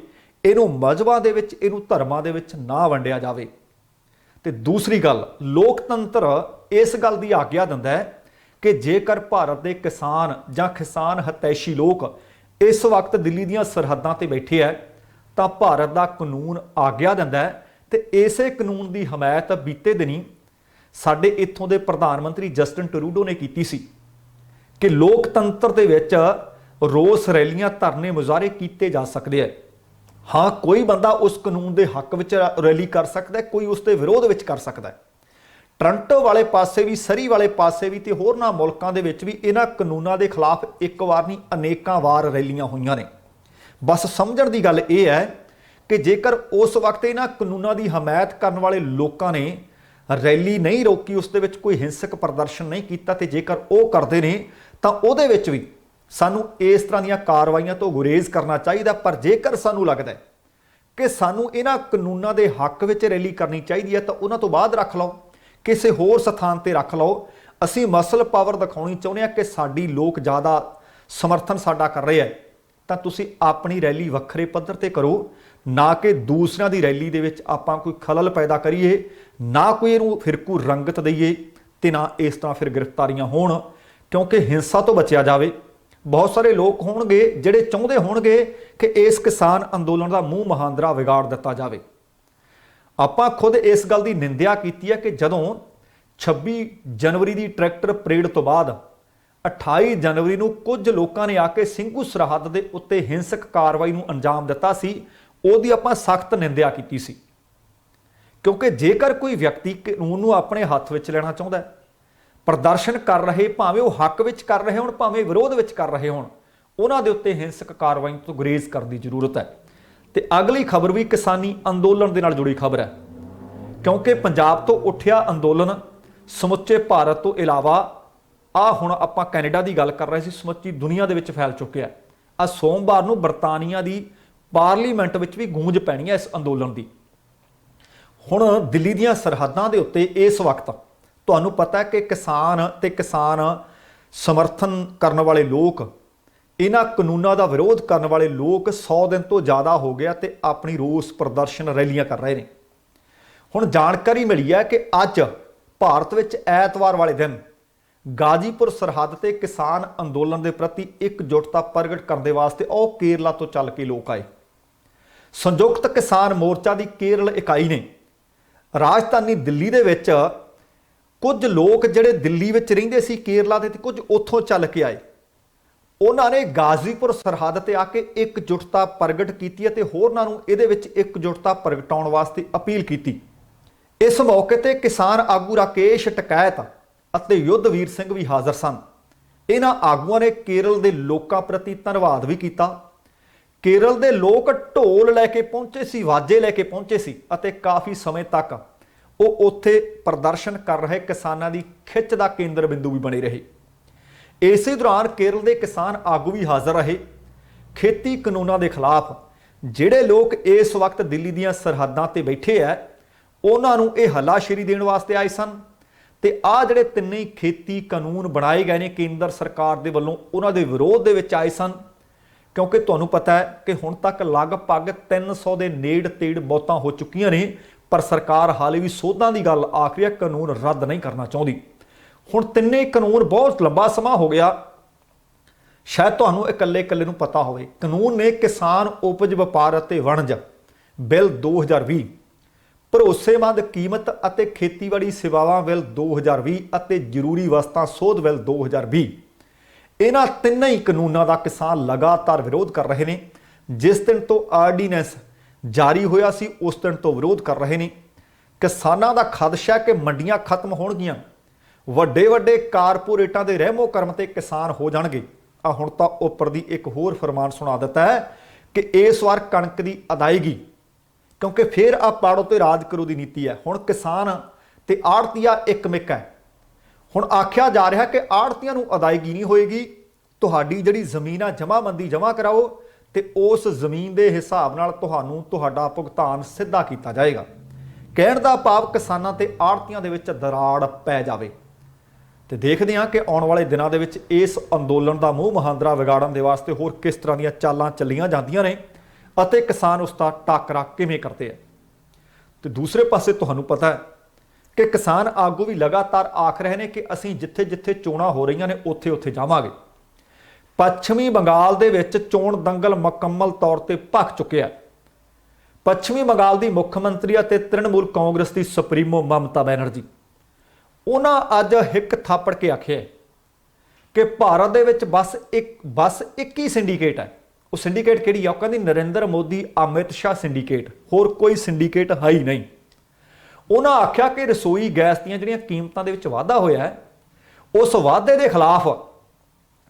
ਇਹਨੂੰ ਮਜ਼ਹਬਾਂ ਦੇ ਵਿੱਚ, ਇਹਨੂੰ ਧਰਮਾਂ ਦੇ ਵਿੱਚ ਨਾ ਵੰਡਿਆ ਜਾਵੇ। ਤੇ ਦੂਸਰੀ ਗੱਲ, ਲੋਕਤੰਤਰ ਇਸ ਗੱਲ ਦੀ ਆਗਿਆ ਦਿੰਦਾ ਹੈ ਕਿ ਜੇਕਰ ਭਾਰਤ ਦੇ ਕਿਸਾਨ ਜਾਂ ਕਿਸਾਨ ਹਿਤੈਸ਼ੀ ਲੋਕ ਇਸ ਵਕਤ ਦਿੱਲੀ ਦੀਆਂ ਸਰਹੱਦਾਂ ਤੇ ਬੈਠੇ ਹੈ ਤਾਂ ਭਾਰਤ ਦਾ ਕਾਨੂੰਨ ਆਗਿਆ ਦਿੰਦਾ ਹੈ ਤੇ ਇਸੇ ਕਾਨੂੰਨ ਦੀ ਹਮਾਇਤ ਬੀਤੇ ਦਿਨੀ ਸਾਡੇ ਇੱਥੋਂ ਦੇ ਪ੍ਰਧਾਨ ਮੰਤਰੀ ਜਸਟਿਨ ਟਰੂਡੋ ਨੇ ਕੀਤੀ ਸੀ ਕਿ ਲੋਕਤੰਤਰ ਦੇ ਵਿੱਚ ਰੋਸ ਰੈਲੀਆਂ, ਧਰਨੇ, ਮੁਜ਼ਾਹਰੇ ਕੀਤੇ ਜਾ ਸਕਦੇ ਹੈ। ਹਾਂ, ਕੋਈ ਬੰਦਾ ਉਸ ਕਾਨੂੰਨ ਦੇ ਹੱਕ ਵਿੱਚ ਰੈਲੀ ਕਰ ਸਕਦਾ ਹੈ, ਕੋਈ ਉਸ ਦੇ ਵਿਰੋਧ ਵਿੱਚ ਕਰ ਸਕਦਾ ਹੈ। ਟੋਰਾਂਟੋ ਵਾਲੇ ਪਾਸੇ ਵੀ, ਸਰੀ ਵਾਲੇ ਪਾਸੇ ਵੀ ਤੇ ਹੋਰਨਾਂ ਮੁਲਕਾਂ ਦੇ ਵਿੱਚ ਵੀ ਇਹਨਾਂ ਕਾਨੂੰਨਾਂ ਦੇ ਖਿਲਾਫ ਇੱਕ ਵਾਰ ਨਹੀਂ ਅਨੇਕਾਂ ਵਾਰ ਰੈਲੀਆਂ ਹੋਈਆਂ ਨੇ। ਬਸ ਸਮਝਣ ਦੀ ਗੱਲ ਇਹ ਹੈ ਕਿ ਜੇਕਰ ਉਸ ਵਕਤ ਇਹਨਾਂ ਕਾਨੂੰਨਾਂ ਦੀ ਹਮਾਇਤ ਕਰਨ ਵਾਲੇ ਲੋਕਾਂ ਨੇ ਰੈਲੀ ਨਹੀਂ ਰੋਕੀ, ਉਸ ਦੇ ਵਿੱਚ ਕੋਈ ਹਿੰਸਕ ਪ੍ਰਦਰਸ਼ਨ ਨਹੀਂ ਕੀਤਾ ਤੇ ਜੇਕਰ ਉਹ ਕਰਦੇ ਨੇ ਤਾਂ ਉਹਦੇ ਵਿੱਚ ਵੀ ਸਾਨੂੰ ਇਸ ਤਰ੍ਹਾਂ ਦੀਆਂ ਕਾਰਵਾਈਆਂ ਤੋਂ ਗੁਰੇਜ਼ ਕਰਨਾ ਚਾਹੀਦਾ। ਪਰ ਜੇਕਰ ਸਾਨੂੰ ਲੱਗਦਾ ਹੈ ਕਿ ਸਾਨੂੰ ਇਹਨਾਂ ਕਾਨੂੰਨਾਂ ਦੇ ਹੱਕ ਵਿੱਚ ਰੈਲੀ ਕਰਨੀ ਚਾਹੀਦੀ ਹੈ ਤਾਂ ਉਹਨਾਂ ਤੋਂ ਬਾਅਦ ਰੱਖ ਲਓ, ਕਿਸੇ ਹੋਰ ਸਥਾਨ ਤੇ ਰੱਖ ਲਓ। ਅਸੀਂ ਮਸਲ ਪਾਵਰ ਦਿਖਾਉਣੀ ਚਾਹੁੰਦੇ ਹਾਂ ਕਿ ਸਾਡੀ ਲੋਕ ਜ਼ਿਆਦਾ ਸਮਰਥਨ ਸਾਡਾ ਕਰ ਰਹੇ ਹੈ ਤਾਂ ਤੁਸੀਂ ਆਪਣੀ ਰੈਲੀ ਵੱਖਰੇ ਪੱਧਰ ਤੇ ਕਰੋ, ਨਾ ਕਿ ਦੂਸਰਿਆਂ ਦੀ ਰੈਲੀ ਦੇ ਵਿੱਚ ਆਪਾਂ ਕੋਈ ਖਲਲ ਪੈਦਾ ਕਰੀਏ, ਨਾ ਕੋਈ ਇਹਨੂੰ ਫਿਰਕੂ ਰੰਗਤ ਦਈਏ ਤੇ ਨਾ ਇਸ ਤਰ੍ਹਾਂ ਫਿਰ ਗ੍ਰਿਫਤਾਰੀਆਂ ਹੋਣ, ਕਿਉਂਕਿ ਹਿੰਸਾ ਤੋਂ ਬਚਿਆ ਜਾਵੇ। ਬਹੁਤ ਸਾਰੇ ਲੋਕ ਹੋਣਗੇ ਜਿਹੜੇ ਚਾਹੁੰਦੇ ਹੋਣਗੇ ਕਿ ਇਸ ਕਿਸਾਨ ਅੰਦੋਲਨ ਦਾ ਮੂੰਹ ਮਹਾਂਦਰਾ ਵਿਗਾੜ ਦਿੱਤਾ ਜਾਵੇ। ਆਪਾਂ ਖੁਦ ਇਸ ਗੱਲ ਦੀ ਨਿੰਦਿਆ ਕੀਤੀ ਹੈ ਕਿ ਜਦੋਂ 26 ਜਨਵਰੀ ਦੀ ਟਰੈਕਟਰ ਪਰੇਡ ਤੋਂ ਬਾਅਦ 28 ਜਨਵਰੀ ਨੂੰ ਕੁਝ ਲੋਕਾਂ ਨੇ ਆ ਕੇ ਸਿੰਘੂ ਸਰਹੱਦ ਦੇ ਉੱਤੇ ਹਿੰਸਕ ਕਾਰਵਾਈ ਨੂੰ ਅੰਜਾਮ ਦਿੱਤਾ ਸੀ, ਉਹਦੀ ਆਪਾਂ ਸਖਤ ਨਿੰਦਿਆ ਕੀਤੀ ਸੀ। ਕਿਉਂਕਿ ਜੇਕਰ ਕੋਈ ਵਿਅਕਤੀ ਕਾਨੂੰਨ ਨੂੰ ਆਪਣੇ ਹੱਥ ਵਿੱਚ ਲੈਣਾ ਚਾਹੁੰਦਾ ਹੈ, ਪ੍ਰਦਰਸ਼ਨ ਕਰ ਰਹੇ, ਭਾਵੇਂ ਉਹ ਹੱਕ ਵਿੱਚ ਕਰ ਰਹੇ ਹੋਣ, ਭਾਵੇਂ ਵਿਰੋਧ ਵਿੱਚ ਕਰ ਰਹੇ ਹੋਣ, ਉਹਨਾਂ ਦੇ ਉੱਤੇ ਹਿੰਸਕ ਕਾਰਵਾਈ ਤੋਂ ਗੁਰੇਜ਼ ਕਰਨ ਦੀ ਜ਼ਰੂਰਤ ਹੈ। ਤੇ ਅਗਲੀ ਖਬਰ ਵੀ ਕਿਸਾਨੀ ਅੰਦੋਲਨ ਦੇ ਨਾਲ ਜੁੜੀ ਖਬਰ ਹੈ, ਕਿਉਂਕਿ ਪੰਜਾਬ ਤੋਂ ਉੱਠਿਆ ਅੰਦੋਲਨ ਸਮੁੱਚੇ ਭਾਰਤ ਤੋਂ ਇਲਾਵਾ ਹੁਣ ਆਪਾਂ ਕੈਨੇਡਾ ਦੀ ਗੱਲ ਕਰ ਰਹੇ ਸੀ, ਸਮੁੱਚੀ ਦੁਨੀਆ ਦੇ ਵਿੱਚ ਫੈਲ ਚੁੱਕਿਆ। ਸੋਮਵਾਰ ਨੂੰ ਬਰਤਾਨੀਆ ਦੀ ਪਾਰਲੀਮੈਂਟ ਵਿੱਚ ਵੀ ਗੂੰਜ ਪੈਣੀ ਹੈ ਇਸ ਅੰਦੋਲਨ ਦੀ। ਹੁਣ ਦਿੱਲੀ ਦੀਆਂ ਸਰਹੱਦਾਂ ਦੇ ਉੱਤੇ ਇਸ ਵਕਤ ਤੁਹਾਨੂੰ ਪਤਾ ਹੈ ਕਿ ਕਿਸਾਨ ਤੇ ਕਿਸਾਨ ਸਮਰਥਨ ਕਰਨ ਵਾਲੇ ਲੋਕ, ਇਹਨਾਂ ਕਾਨੂੰਨਾਂ ਦਾ ਵਿਰੋਧ ਕਰਨ ਵਾਲੇ ਲੋਕ 100 ਦਿਨ ਤੋਂ ਜ਼ਿਆਦਾ ਹੋ ਗਿਆ ਤੇ ਆਪਣੀ ਰੋਸ ਪ੍ਰਦਰਸ਼ਨ ਰੈਲੀਆਂ ਕਰ ਰਹੇ ਨੇ। ਹੁਣ ਜਾਣਕਾਰੀ ਮਿਲੀ ਹੈ ਕਿ ਅੱਜ ਭਾਰਤ ਵਿੱਚ ਐਤਵਾਰ ਵਾਲੇ ਦਿਨ ਗਾਜ਼ੀਪੁਰ ਸਰਹੱਦ ਤੇ ਕਿਸਾਨ ਅੰਦੋਲਨ ਦੇ ਪ੍ਰਤੀ ਇਕਜੁੱਟਤਾ ਪ੍ਰਗਟ ਕਰਨ ਦੇ ਵਾਸਤੇ ਉਹ ਕੇਰਲਾ ਤੋਂ ਚੱਲ ਕੇ ਲੋਕ ਆਏ। ਸੰਯੁਕਤ ਕਿਸਾਨ ਮੋਰਚਾ ਦੀ ਕੇਰਲ ਇਕਾਈ ਨੇ ਰਾਜਧਾਨੀ ਦਿੱਲੀ ਦੇ ਵਿੱਚ ਕੁਝ ਲੋਕ ਜਿਹੜੇ ਦਿੱਲੀ ਵਿੱਚ ਰਹਿੰਦੇ ਸੀ ਕੇਰਲਾ ਦੇ, ਤੇ ਕੁਝ ਉੱਥੋਂ ਚੱਲ ਕੇ ਆਏ। ਉਹਨਾਂ ਨੇ ਗਾਜ਼ੀਪੁਰ ਸਰਹੱਦ ਤੇ ਆ ਕੇ ਇਕਜੁੱਟਤਾ ਪ੍ਰਗਟ ਕੀਤੀ ਅਤੇ ਹੋਰਨਾਂ ਨੂੰ ਇਹਦੇ ਵਿੱਚ ਇਕਜੁੱਟਤਾ ਪ੍ਰਗਟਾਉਣ ਵਾਸਤੇ ਅਪੀਲ ਕੀਤੀ। ਇਸ ਮੌਕੇ ਤੇ ਕਿਸਾਨ ਆਗੂ ਰਾਕੇਸ਼ ਟਕੈਤ ਅਤੇ ਯੁੱਧਵੀਰ ਸਿੰਘ ਵੀ ਹਾਜ਼ਰ ਸਨ। ਇਹਨਾਂ ਆਗੂਆਂ ਨੇ ਕੇਰਲ ਦੇ ਲੋਕਾਂ ਪ੍ਰਤੀ ਧੰਨਵਾਦ ਵੀ ਕੀਤਾ। ਕੇਰਲ ਦੇ ਲੋਕ ਢੋਲ ਲੈ ਕੇ ਪਹੁੰਚੇ ਸੀ, ਵਾਜੇ ਲੈ ਕੇ ਪਹੁੰਚੇ ਸੀ ਅਤੇ ਕਾਫੀ ਸਮੇਂ ਤੱਕ ਉਹ ਉੱਥੇ ਪ੍ਰਦਰਸ਼ਨ ਕਰ ਰਹੇ ਕਿਸਾਨਾਂ ਦੀ ਖਿੱਚ ਦਾ ਕੇਂਦਰ ਬਿੰਦੂ ਵੀ ਬਣੇ ਰਹੇ। ਇਸੇ ਦੌਰਾਨ ਕੇਰਲ ਦੇ ਕਿਸਾਨ ਆਗੂ ਵੀ ਹਾਜ਼ਰ ਰਹੇ। ਖੇਤੀ ਕਾਨੂੰਨਾਂ ਦੇ ਖਿਲਾਫ ਜਿਹੜੇ ਲੋਕ ਇਸ ਵਕਤ ਦਿੱਲੀ ਦੀਆਂ ਸਰਹੱਦਾਂ ਤੇ ਬੈਠੇ ਆ, ਉਹਨਾਂ ਨੂੰ ਇਹ ਹੱਲਾਸ਼ੇਰੀ ਦੇਣ ਵਾਸਤੇ ਆਏ ਸਨ। ਤੇ ਆਹ ਜਿਹੜੇ ਤਿੰਨੇ ਹੀ ਖੇਤੀ ਕਾਨੂੰਨ ਬਣਾਏ ਗਏ ਨੇ ਕੇਂਦਰ ਸਰਕਾਰ ਦੇ ਵੱਲੋਂ, ਉਹਨਾਂ ਦੇ ਵਿਰੋਧ ਦੇ ਵਿੱਚ ਆਏ ਸਨ। ਕਿਉਂਕਿ ਤੁਹਾਨੂੰ ਪਤਾ ਹੈ ਕਿ ਹੁਣ ਤੱਕ ਲਗਭਗ 300 ਦੇ ਨੇੜੇ ਤੇੜ ਮੌਤਾਂ ਹੋ ਚੁੱਕੀਆਂ ਨੇ, ਪਰ ਸਰਕਾਰ ਹਾਲੇ ਵੀ ਸੋਧਾਂ ਦੀ ਗੱਲ ਆਖਰੀ ਹੈ, ਕਾਨੂੰਨ ਰੱਦ ਨਹੀਂ ਕਰਨਾ ਚਾਹੁੰਦੀ। ਹੁਣ ਤਿੰਨੇ ਕਾਨੂੰਨ ਬਹੁਤ ਲੰਬਾ ਸਮਾਂ ਹੋ ਗਿਆ, ਸ਼ਾਇਦ ਤੁਹਾਨੂੰ ਇਕੱਲੇ ਨੂੰ ਪਤਾ ਹੋਵੇ। ਕਾਨੂੰਨ ਨੇ ਕਿਸਾਨ ਉਪਜ ਵਪਾਰ ਅਤੇ ਵਣਜ ਬਿੱਲ 2020, ਭਰੋਸੇਮੰਦ ਕੀਮਤ ਅਤੇ ਖੇਤੀਬਾੜੀ ਸੇਵਾਵਾਂ ਬਿੱਲ 2020 ਅਤੇ ਜ਼ਰੂਰੀ ਵਸਤਾਂ ਸੋਧ ਬਿੱਲ 2020। ਇਹਨਾਂ ਤਿੰਨਾਂ ਹੀ ਕਾਨੂੰਨਾਂ ਦਾ ਕਿਸਾਨ ਲਗਾਤਾਰ ਵਿਰੋਧ ਕਰ ਰਹੇ ਨੇ। ਜਿਸ ਦਿਨ ਤੋਂ ਆਰਡੀਨੈਂਸ ਜਾਰੀ ਹੋਇਆ ਸੀ ਉਸ ਦਿਨ ਤੋਂ ਵਿਰੋਧ ਕਰ ਰਹੇ ਨੇ। ਕਿਸਾਨਾਂ ਦਾ ਖਦਸ਼ਾ ਕਿ ਮੰਡੀਆਂ ਖਤਮ ਹੋਣਗੀਆਂ, ਵੱਡੇ ਵੱਡੇ ਕਾਰਪੋਰੇਟਾਂ ਦੇ ਰਹਿਮੋ ਕਰਮ ਤੇ ਕਿਸਾਨ ਹੋ ਜਾਣਗੇ। ਆ ਹੁਣ ਤਾਂ ਉੱਪਰ ਦੀ ਇੱਕ ਹੋਰ ਫਰਮਾਨ ਸੁਣਾ ਦਿੱਤਾ ਹੈ ਕਿ ਇਸ ਵਾਰ ਕਣਕ ਦੀ ਅਦਾਇਗੀ, ਕਿਉਂਕਿ ਫਿਰ ਆ ਪਾੜੋ ਤੇ ਰਾਜ ਕਰੋ ਦੀ ਨੀਤੀ ਹੈ। ਹੁਣ ਕਿਸਾਨ ਤੇ ਆੜਤੀਆ ਇੱਕ ਮਿੱਕ ਹੈ। ਹੁਣ ਆਖਿਆ ਜਾ ਰਿਹਾ ਕਿ ਆੜਤੀਆਂ ਨੂੰ ਅਦਾਇਗੀ ਨਹੀਂ ਹੋਏਗੀ, ਤੁਹਾਡੀ ਜਿਹੜੀ ਜ਼ਮੀਨ ਆ ਜਮ੍ਹਾਂਬੰਦੀ ਜਮ੍ਹਾਂ ਕਰਾਓ ਤੇ ਉਸ ਜ਼ਮੀਨ ਦੇ ਹਿਸਾਬ ਨਾਲ ਤੁਹਾਨੂੰ ਤੁਹਾਡਾ ਭੁਗਤਾਨ ਸਿੱਧਾ ਕੀਤਾ ਜਾਏਗਾ। ਕਹਿਣ ਦਾ ਭਾਵ ਕਿਸਾਨਾਂ ਤੇ ਆੜਤੀਆਂ ਦੇ ਵਿੱਚ ਦਰਾੜ ਪੈ ਜਾਵੇ। ਤੇ ਦੇਖਦੇ ਹਾਂ ਕਿ ਆਉਣ ਵਾਲੇ ਦਿਨਾਂ ਦੇ ਵਿੱਚ ਇਸ ਅੰਦੋਲਨ ਦਾ ਮੂੰਹ ਮਹਾਂਦਰਾ ਵਿਗਾੜਨ ਦੇ ਵਾਸਤੇ ਹੋਰ ਕਿਸ ਤਰ੍ਹਾਂ ਦੀਆਂ ਚਾਲਾਂ ਚੱਲੀਆਂ ਜਾਂਦੀਆਂ ਨੇ ਅਤੇ ਕਿਸਾਨ ਉਸ ਦਾ ਟਾਕਰਾ ਕਿਵੇਂ ਕਰਦੇ ਆ। ਤੇ ਦੂਸਰੇ ਪਾਸੇ ਤੁਹਾਨੂੰ ਪਤਾ ਹੈ ਕਿ ਕਿਸਾਨ ਆਗੂ ਵੀ ਲਗਾਤਾਰ ਆਖ ਰਹੇ ਨੇ ਕਿ ਅਸੀਂ ਜਿੱਥੇ ਜਿੱਥੇ ਚੋਣਾਂ ਹੋ ਰਹੀਆਂ ਨੇ ਉੱਥੇ ਉੱਥੇ ਜਾਵਾਂਗੇ। ਪੱਛਮੀ ਬੰਗਾਲ ਦੇ ਵਿੱਚ ਚੋਣ ਦੰਗਲ ਮੁਕੰਮਲ ਤੌਰ ਤੇ ਭਖ ਚੁੱਕਿਆ। ਪੱਛਮੀ ਬੰਗਾਲ ਦੀ ਮੁੱਖ ਮੰਤਰੀ ਅਤੇ ਤ੍ਰਿਣਮੂਲ ਕਾਂਗਰਸ ਦੀ ਸੁਪਰੀਮੋ ਮਮਤਾ ਬੈਨਰਜੀ, ਉਹਨਾਂ ਅੱਜ ਹਿੱਕ ਥਾਪੜ ਕੇ ਆਖਿਆ ਕਿ ਭਾਰਤ ਦੇ ਵਿੱਚ ਬਸ ਇੱਕ ਹੀ ਸਿੰਡੀਕੇਟ ਹੈ। ਉਹ ਸਿੰਡੀਕੇਟ ਕਿਹੜੀ ਆ? ਉਹ ਕਹਿੰਦੀ ਨਰਿੰਦਰ ਮੋਦੀ ਅਮਿਤ ਸ਼ਾਹ ਸਿੰਡੀਕੇਟ, ਹੋਰ ਕੋਈ ਸਿੰਡੀਕੇਟ ਹੈ ਹੀ ਨਹੀਂ। ਉਹਨਾਂ ਆਖਿਆ ਕਿ ਰਸੋਈ ਗੈਸ ਦੀਆਂ ਜਿਹੜੀਆਂ ਕੀਮਤਾਂ ਦੇ ਵਿੱਚ ਵਾਧਾ ਹੋਇਆ ਹੈ, ਉਸ ਵਾਧੇ ਦੇ ਖਿਲਾਫ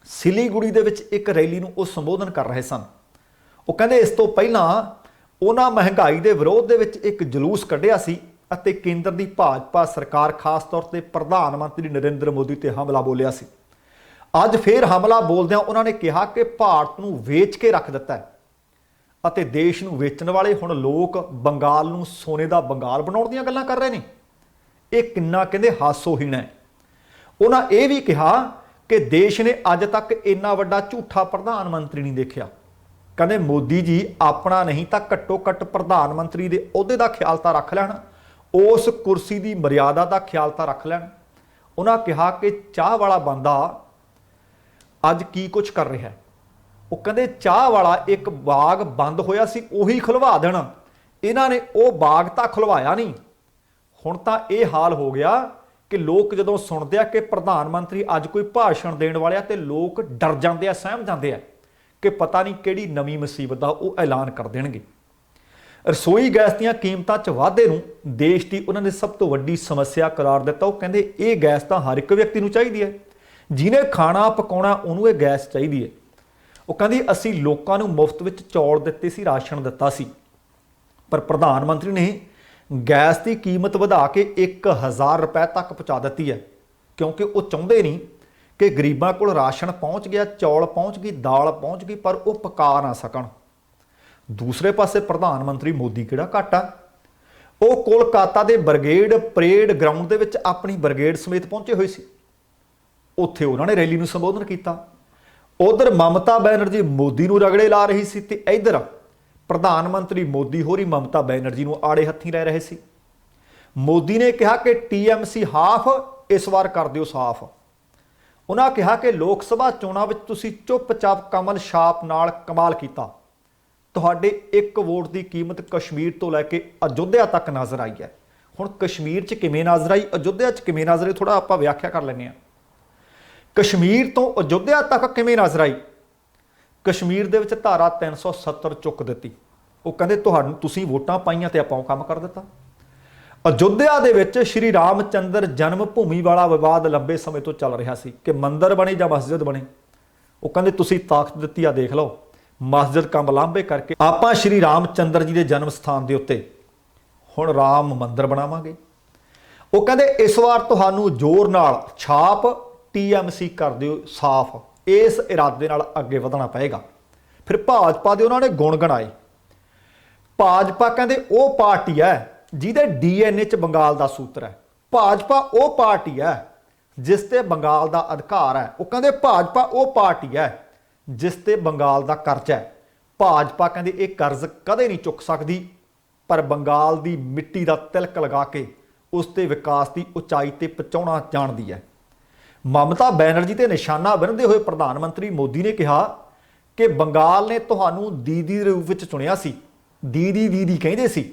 ਸਿਲੀਗੁੜੀ ਦੇ ਵਿੱਚ ਇੱਕ ਰੈਲੀ ਨੂੰ ਉਹ ਸੰਬੋਧਨ ਕਰ ਰਹੇ ਸਨ। ਉਹ ਕਹਿੰਦੇ ਇਸ ਤੋਂ ਪਹਿਲਾਂ ਉਹਨਾਂ ਮਹਿੰਗਾਈ ਦੇ ਵਿਰੋਧ ਦੇ ਵਿੱਚ ਇੱਕ ਜਲੂਸ ਕੱਢਿਆ ਸੀ ਅਤੇ ਕੇਂਦਰ ਦੀ ਭਾਜਪਾ ਸਰਕਾਰ ਖਾਸ ਤੌਰ ਤੇ ਪ੍ਰਧਾਨ ਮੰਤਰੀ ਨਰਿੰਦਰ ਮੋਦੀ ਤੇ ਹਮਲਾ ਬੋਲਿਆ ਸੀ। ਅੱਜ ਫੇਰ ਹਮਲਾ ਬੋਲਦਿਆਂ ਉਹਨਾਂ ਨੇ ਕਿਹਾ ਕਿ ਭਾਰਤ ਨੂੰ ਵੇਚ ਕੇ ਰੱਖ ਦਿੱਤਾ ਹੈ ਅਤੇ ਦੇਸ਼ ਨੂੰ ਵੇਚਣ ਵਾਲੇ ਹੁਣ ਲੋਕ ਬੰਗਾਲ ਨੂੰ ਸੋਨੇ ਦਾ ਬੰਗਾਲ ਬਣਾਉਣ ਦੀਆਂ ਗੱਲਾਂ ਕਰ ਰਹੇ ਨੇ। ਇਹ ਕਿੰਨਾ ਕਹਿੰਦੇ ਹਾਸੋਹੀਣ ਹੈ। ਉਹਨਾਂ ਇਹ ਵੀ ਕਿਹਾ ਕਿ ਦੇਸ਼ ਨੇ ਅੱਜ ਤੱਕ ਇੰਨਾ ਵੱਡਾ ਝੂਠਾ ਪ੍ਰਧਾਨ ਮੰਤਰੀ ਨਹੀਂ ਦੇਖਿਆ। ਕਹਿੰਦੇ ਮੋਦੀ ਜੀ ਆਪਣਾ ਨਹੀਂ ਤਾਂ ਘੱਟੋ ਘੱਟ ਪ੍ਰਧਾਨ ਮੰਤਰੀ ਦੇ ਅਹੁਦੇ ਦਾ ਖਿਆਲ ਤਾਂ ਰੱਖ ਲੈਣ, ਉਸ ਕੁਰਸੀ ਦੀ ਮਰਿਆਦਾ ਦਾ ਖਿਆਲ ਤਾਂ ਰੱਖ ਲੈਣ। ਉਹਨਾਂ ਕਿਹਾ ਕਿ ਚਾਹ ਵਾਲਾ ਬੰਦਾ ਅੱਜ ਕੀ ਕੁਝ ਕਰ ਰਿਹਾ ਹੈ। ਉਹ ਕਹਿੰਦੇ ਚਾਹ ਵਾਲਾ ਇੱਕ ਬਾਗ ਬੰਦ ਹੋਇਆ ਸੀ, ਉਹੀ ਖੁਲਵਾ ਦੇਣਾ। ਇਹਨਾਂ ਨੇ ਉਹ ਬਾਗ ਤਾਂ ਖੁਲਵਾਇਆ ਨਹੀਂ। ਹੁਣ ਤਾਂ ਇਹ ਹਾਲ ਹੋ ਗਿਆ ਕਿ ਲੋਕ ਜਦੋਂ ਸੁਣਦੇ ਆ ਕਿ ਪ੍ਰਧਾਨ ਮੰਤਰੀ ਅੱਜ ਕੋਈ ਭਾਸ਼ਣ ਦੇਣ ਵਾਲਿਆ ਤੇ ਲੋਕ ਡਰ ਜਾਂਦੇ ਆ, ਸਹਿਮ ਜਾਂਦੇ ਆ ਕਿ ਪਤਾ ਨਹੀਂ ਕਿਹੜੀ ਨਵੀਂ ਮੁਸੀਬਤ ਦਾ ਉਹ ਐਲਾਨ ਕਰ ਦੇਣਗੇ। ਰਸੋਈ ਗੈਸ ਦੀਆਂ ਕੀਮਤਾਂ 'ਚ ਵਾਧੇ ਨੂੰ ਦੇਸ਼ ਦੀ ਉਹਨਾਂ ਨੇ ਸਭ ਤੋਂ ਵੱਡੀ ਸਮੱਸਿਆ ਕਰਾਰ ਦਿੱਤਾ। ਉਹ ਕਹਿੰਦੇ ਇਹ ਗੈਸ ਤਾਂ ਹਰ ਇੱਕ ਵਿਅਕਤੀ ਨੂੰ ਚਾਹੀਦੀ ਹੈ, ਜਿਹਨੇ ਖਾਣਾ ਪਕਾਉਣਾ ਉਹਨੂੰ ਇਹ ਗੈਸ ਚਾਹੀਦੀ ਹੈ। ਉਹ ਕਹਿੰਦੀ ਅਸੀਂ ਲੋਕਾਂ ਨੂੰ ਮੁਫਤ ਵਿੱਚ ਚੌਲ ਦਿੱਤੇ ਸੀ, ਰਾਸ਼ਨ ਦਿੱਤਾ ਸੀ, ਪਰ ਪ੍ਰਧਾਨ ਮੰਤਰੀ ਨੇ ਗੈਸ ਦੀ ਕੀਮਤ ਵਧਾ ਕੇ 1000 ਰੁਪਏ ਤੱਕ ਪਹੁੰਚਾ ਦਿੱਤੀ ਹੈ, ਕਿਉਂਕਿ ਉਹ ਚਾਹੁੰਦੇ ਨਹੀਂ ਕਿ ਗਰੀਬਾਂ ਕੋਲ ਰਾਸ਼ਨ ਪਹੁੰਚ ਗਿਆ, ਚੌਲ ਪਹੁੰਚ ਗਈ, ਦਾਲ ਪਹੁੰਚ ਗਈ, ਪਰ ਉਹ ਪਕਾ ਨਾ ਸਕਣ। ਦੂਸਰੇ ਪਾਸੇ ਪ੍ਰਧਾਨ ਮੰਤਰੀ ਮੋਦੀ ਕਿਹੜਾ ਘੱਟ ਆ, ਉਹ ਕੋਲਕਾਤਾ ਦੇ ਬ੍ਰਿਗੇਡ ਪਰੇਡ ਗਰਾਊਂਡ ਦੇ ਵਿੱਚ ਆਪਣੀ ਬ੍ਰਿਗੇਡ ਸਮੇਤ ਪਹੁੰਚੇ ਹੋਏ ਸੀ। ਉੱਥੇ ਉਹਨਾਂ ਨੇ ਰੈਲੀ ਨੂੰ ਸੰਬੋਧਨ ਕੀਤਾ। ਉਧਰ ਮਮਤਾ ਬੈਨਰਜੀ ਮੋਦੀ ਨੂੰ ਰਗੜੇ ਲਾ ਰਹੀ ਸੀ ਤੇ ਇੱਧਰ ਪ੍ਰਧਾਨ ਮੰਤਰੀ ਮੋਦੀ ਹੋਰੀ ਮਮਤਾ ਬੈਨਰਜੀ ਨੂੰ ਆੜੇ ਹੱਥੀਂ ਲੈ ਰਹੇ ਸੀ। ਮੋਦੀ ਨੇ ਕਿਹਾ ਕਿ TMC ਹਾਫ ਇਸ ਵਾਰ ਕਰ ਦਿਓ ਸਾਫ਼। ਉਹਨਾਂ ਕਿਹਾ ਕਿ ਲੋਕ ਸਭਾ ਚੋਣਾਂ ਵਿੱਚ ਤੁਸੀਂ ਚੁੱਪਚਾਪ ਕਮਲ ਛਾਪ ਨਾਲ ਕਮਾਲ ਕੀਤਾ। ਤੁਹਾਡੇ ਇੱਕ ਵੋਟ ਦੀ ਕੀਮਤ ਕਸ਼ਮੀਰ ਤੋਂ ਲੈ ਕੇ ਅਯੋਧਿਆ ਤੱਕ ਨਜ਼ਰ ਆਈ ਹੈ। ਹੁਣ ਕਸ਼ਮੀਰ 'ਚ ਕਿਵੇਂ ਨਜ਼ਰ ਆਈ, ਅਯੋਧਿਆ 'ਚ ਕਿਵੇਂ ਨਜ਼ਰ ਆਈ, ਥੋੜਾ ਆਪਾਂ ਵਿਆਖਿਆ ਕਰ ਲੈਂਦੇ ਹਾਂ। ਕਸ਼ਮੀਰ ਤੋਂ ਅਯੋਧਿਆ ਤੱਕ ਕਿਵੇਂ ਨਜ਼ਰ ਆਈ? ਕਸ਼ਮੀਰ ਦੇ ਵਿੱਚ ਧਾਰਾ 370 ਚੁੱਕ ਦਿੱਤੀ। ਉਹ ਕਹਿੰਦੇ ਤੁਸੀਂ ਵੋਟਾਂ ਪਾਈਆਂ ਤੇ ਆਪਾਂ ਉਹ ਕੰਮ ਕਰ ਦਿੱਤਾ। ਅਯੁੱਧਿਆ ਦੇ ਵਿੱਚ ਸ਼੍ਰੀ ਰਾਮਚੰਦਰ ਜਨਮ ਭੂਮੀ ਵਾਲਾ ਵਿਵਾਦ ਲੰਬੇ ਸਮੇਂ ਤੋਂ ਚੱਲ ਰਿਹਾ ਸੀ ਕਿ ਮੰਦਿਰ ਬਣੇ ਜਾਂ ਮਸਜਿਦ ਬਣੇ। ਉਹ ਕਹਿੰਦੇ ਤੁਸੀਂ ਤਾਕਤ ਦਿੱਤੀ ਆ, ਦੇਖ ਲਓ ਮਸਜਿਦ ਕੰਮ ਲਾਂਭੇ ਕਰਕੇ ਆਪਾਂ ਸ਼੍ਰੀ ਰਾਮਚੰਦਰ ਜੀ ਦੇ ਜਨਮ ਸਥਾਨ ਦੇ ਉੱਤੇ ਹੁਣ ਰਾਮ ਮੰਦਿਰ ਬਣਾਵਾਂਗੇ। ਉਹ ਕਹਿੰਦੇ ਇਸ ਵਾਰ ਤੁਹਾਨੂੰ ਜ਼ੋਰ ਨਾਲ ਛਾਪ TMC ਕਰ ਦਿਓ ਸਾਫ਼, ਇਸ ਇਰਾਦੇ ਨਾਲ ਅੱਗੇ ਵਧਣਾ ਪਏਗਾ। ਫਿਰ ਭਾਜਪਾ ਦੇ ਉਹਨਾਂ ਨੇ ਗੁਣ ਗਣਾਏ। ਭਾਜਪਾ ਕਹਿੰਦੇ ਉਹ ਪਾਰਟੀ ਹੈ ਜਿਹਦੇ DNA 'ਚ ਬੰਗਾਲ ਦਾ ਸੂਤਰ ਹੈ। ਭਾਜਪਾ ਉਹ ਪਾਰਟੀ ਹੈ ਜਿਸ ਤੇ ਬੰਗਾਲ ਦਾ ਅਧਿਕਾਰ ਹੈ। ਉਹ ਕਹਿੰਦੇ ਭਾਜਪਾ ਉਹ ਪਾਰਟੀ ਹੈ ਜਿਸ ਤੇ ਬੰਗਾਲ ਦਾ ਕਰਜ਼ ਹੈ। ਭਾਜਪਾ ਕਹਿੰਦੇ ਇਹ ਕਰਜ਼ ਕਦੇ ਨਹੀਂ ਚੁੱਕ ਸਕਦੀ, ਪਰ ਬੰਗਾਲ ਦੀ ਮਿੱਟੀ ਦਾ ਤਿਲਕ ਲਗਾ ਕੇ ਉਸ ਤੇ ਵਿਕਾਸ ਦੀ ਉਚਾਈ ਤੇ ਪਹੁੰਚਾਉਣਾ ਜਾਣਦੀ ਹੈ। ਮਮਤਾ ਬੈਨਰਜੀ ਤੇ ਨਿਸ਼ਾਨਾ ਬੰਨ੍ਹਦੇ ਹੋਏ ਪ੍ਰਧਾਨ ਮੰਤਰੀ ਮੋਦੀ ਨੇ ਕਿਹਾ ਕਿ ਬੰਗਾਲ ਨੇ ਤੁਹਾਨੂੰ ਦੀਦੀ ਦੇ ਰੂਪ ਵਿੱਚ ਚੁਣਿਆ ਸੀ, ਦੀਦੀ ਦੀਦੀ ਕਹਿੰਦੇ ਸੀ,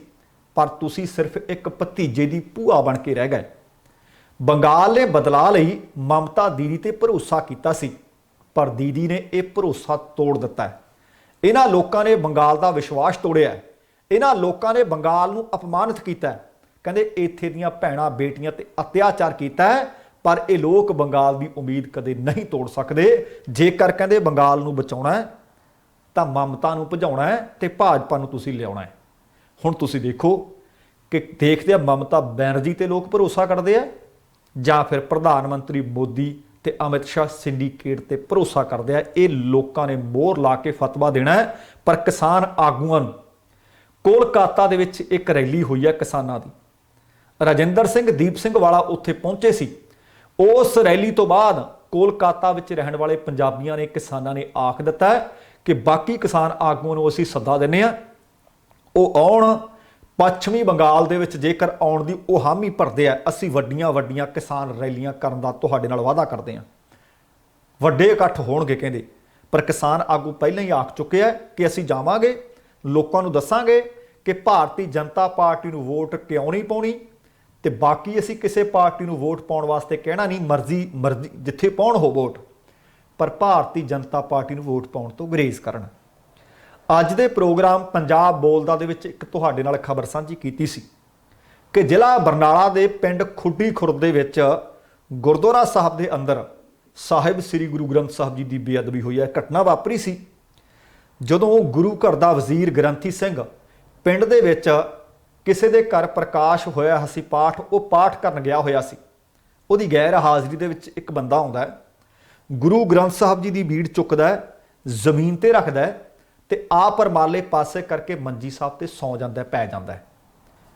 ਪਰ ਤੁਸੀਂ ਸਿਰਫ ਇੱਕ ਭਤੀਜੇ ਦੀ ਭੂਆ ਬਣ ਕੇ ਰਹਿ ਗਏ। ਬੰਗਾਲ ਨੇ ਬਦਲਾਅ ਲਈ ਮਮਤਾ ਦੀਦੀ ਤੇ ਭਰੋਸਾ ਕੀਤਾ ਸੀ, ਪਰ ਦੀਦੀ ਨੇ ਇਹ ਭਰੋਸਾ ਤੋੜ ਦਿੱਤਾ ਹੈ। ਇਹਨਾਂ ਲੋਕਾਂ ਨੇ ਬੰਗਾਲ ਦਾ ਵਿਸ਼ਵਾਸ ਤੋੜਿਆ। ਇਹਨਾਂ ਲੋਕਾਂ ਨੇ ਬੰਗਾਲ ਨੂੰ ਅਪਮਾਨਿਤ ਕੀਤਾ। ਕਹਿੰਦੇ ਇੱਥੇ ਦੀਆਂ ਭੈਣਾਂ ਬੇਟੀਆਂ ਤੇ ਅਤਿਆਚਾਰ ਕੀਤਾ ਹੈ, ਪਰ ਇਹ ਲੋਕ ਬੰਗਾਲ ਦੀ ਉਮੀਦ ਕਦੇ ਨਹੀਂ ਤੋੜ ਸਕਦੇ। ਜੇਕਰ ਕਹਿੰਦੇ ਬੰਗਾਲ ਨੂੰ ਬਚਾਉਣਾ ਹੈ ਤਾਂ ਮਮਤਾ ਨੂੰ ਭਜਾਉਣਾ ਹੈ ਤੇ ਭਾਜਪਾ ਨੂੰ ਤੁਸੀਂ ਲਿਆਉਣਾ ਹੈ। ਹੁਣ ਤੁਸੀਂ ਦੇਖੋ ਕਿ ਦੇਖਦੇ ਆ ਮਮਤਾ ਬੈਨਰਜੀ ਤੇ ਲੋਕ ਭਰੋਸਾ ਕਰਦੇ ਆ ਜਾਂ ਫਿਰ ਪ੍ਰਧਾਨ ਮੰਤਰੀ ਮੋਦੀ ਤੇ ਅਮਿਤ ਸ਼ਾਹ ਸਿੰਡੀਕੇਟ ਤੇ ਭਰੋਸਾ ਕਰਦੇ ਆ। ਇਹ ਲੋਕਾਂ ਨੇ ਮੋਹਰ ਲਾ ਕੇ ਫਤਵਾ ਦੇਣਾ ਹੈ। ਪਰ ਕਿਸਾਨ ਆਗੂਆਂ ਨੂੰ ਕੋਲਕਾਤਾ ਦੇ ਵਿੱਚ ਇੱਕ ਰੈਲੀ ਹੋਈ ਹੈ ਕਿਸਾਨਾਂ ਦੀ। ਰਾਜਿੰਦਰ ਸਿੰਘ ਦੀਪ ਸਿੰਘ ਵਾਲਾ ਉੱਥੇ ਪਹੁੰਚੇ ਸੀ। ਉਸ ਰੈਲੀ ਤੋਂ ਬਾਅਦ ਕੋਲਕਾਤਾ ਵਿੱਚ ਰਹਿਣ ਵਾਲੇ ਪੰਜਾਬੀਆਂ ਨੇ, ਕਿਸਾਨਾਂ ਨੇ ਆਖ ਦਿੱਤਾ ਕਿ ਬਾਕੀ ਕਿਸਾਨ ਆਗੂਆਂ ਨੂੰ ਅਸੀਂ ਸੱਦਾ ਦਿੰਦੇ ਹਾਂ, ਉਹ ਆਉਣ ਪੱਛਮੀ ਬੰਗਾਲ ਦੇ ਵਿੱਚ। ਜੇਕਰ ਆਉਣ ਦੀ ਉਹ ਹਾਮੀ ਭਰਦੇ ਆ, ਅਸੀਂ ਵੱਡੀਆਂ ਵੱਡੀਆਂ ਕਿਸਾਨ ਰੈਲੀਆਂ ਕਰਨ ਦਾ ਤੁਹਾਡੇ ਨਾਲ ਵਾਅਦਾ ਕਰਦੇ ਹਾਂ। ਵੱਡੇ ਇਕੱਠ ਹੋਣਗੇ ਕਹਿੰਦੇ। ਪਰ ਕਿਸਾਨ ਆਗੂ ਪਹਿਲਾਂ ਹੀ ਆਖ ਚੁੱਕੇ ਆ ਕਿ ਅਸੀਂ ਜਾਵਾਂਗੇ, ਲੋਕਾਂ ਨੂੰ ਦੱਸਾਂਗੇ ਕਿ ਭਾਰਤੀ ਜਨਤਾ ਪਾਰਟੀ ਨੂੰ ਵੋਟ ਕਿਉਂ ਨਹੀਂ ਪਾਉਣੀ, ਤੇ ਬਾਕੀ ਅਸੀਂ ਕਿਸੇ ਪਾਰਟੀ ਨੂੰ ਵੋਟ ਪਾਉਣ ਵਾਸਤੇ ਕਹਿਣਾ ਨਹੀਂ। ਮਰਜ਼ੀ ਜਿੱਥੇ ਪਾਉਣ ਹੋ ਵੋਟ, ਪਰ ਭਾਰਤੀ ਜਨਤਾ ਪਾਰਟੀ ਨੂੰ ਵੋਟ ਪਾਉਣ ਤੋਂ ਗੁਰੇਜ਼ ਕਰਨ। ਅੱਜ ਦੇ ਪ੍ਰੋਗਰਾਮ ਪੰਜਾਬ ਬੋਲਦਾ ਦੇ ਵਿੱਚ ਇੱਕ ਤੁਹਾਡੇ ਨਾਲ ਖਬਰ ਸਾਂਝੀ ਕੀਤੀ ਸੀ ਕਿ ਜ਼ਿਲ੍ਹਾ ਬਰਨਾਲਾ ਦੇ ਪਿੰਡ ਖੁੱਡੀ ਖੁਰਦ ਦੇ ਵਿੱਚ ਗੁਰਦੁਆਰਾ ਸਾਹਿਬ ਦੇ ਅੰਦਰ ਸਾਹਿਬ ਸ੍ਰੀ ਗੁਰੂ ਗ੍ਰੰਥ ਸਾਹਿਬ ਜੀ ਦੀ ਬੇਅਦਬੀ ਹੋਈ ਹੈ। ਘਟਨਾ ਵਾਪਰੀ ਸੀ ਜਦੋਂ ਗੁਰੂ ਘਰ ਦਾ ਵਜ਼ੀਰ ਗ੍ਰੰਥੀ ਸਿੰਘ ਪਿੰਡ ਦੇ ਵਿੱਚ ਕਿਸੇ ਦੇ ਘਰ ਪ੍ਰਕਾਸ਼ ਹੋਇਆ ਸੀ ਪਾਠ, ਉਹ ਪਾਠ ਕਰਨ ਗਿਆ ਹੋਇਆ ਸੀ। ਉਹਦੀ ਗੈਰ ਹਾਜ਼ਰੀ ਦੇ ਵਿੱਚ ਇੱਕ ਬੰਦਾ ਆਉਂਦਾ ਹੈ, ਗੁਰੂ ਗ੍ਰੰਥ ਸਾਹਿਬ ਜੀ ਦੀ ਬੀੜ ਚੁੱਕਦਾ ਹੈ, ਜ਼ਮੀਨ ਤੇ ਰੱਖਦਾ ਹੈ ਤੇ ਆਪ ਪਰਮਾਲੇ ਪਾਸੇ ਕਰਕੇ ਮੰਜੀ ਸਾਹਿਬ ਤੇ ਸੌਂ ਜਾਂਦਾ, ਪੈ ਜਾਂਦਾ ਹੈ।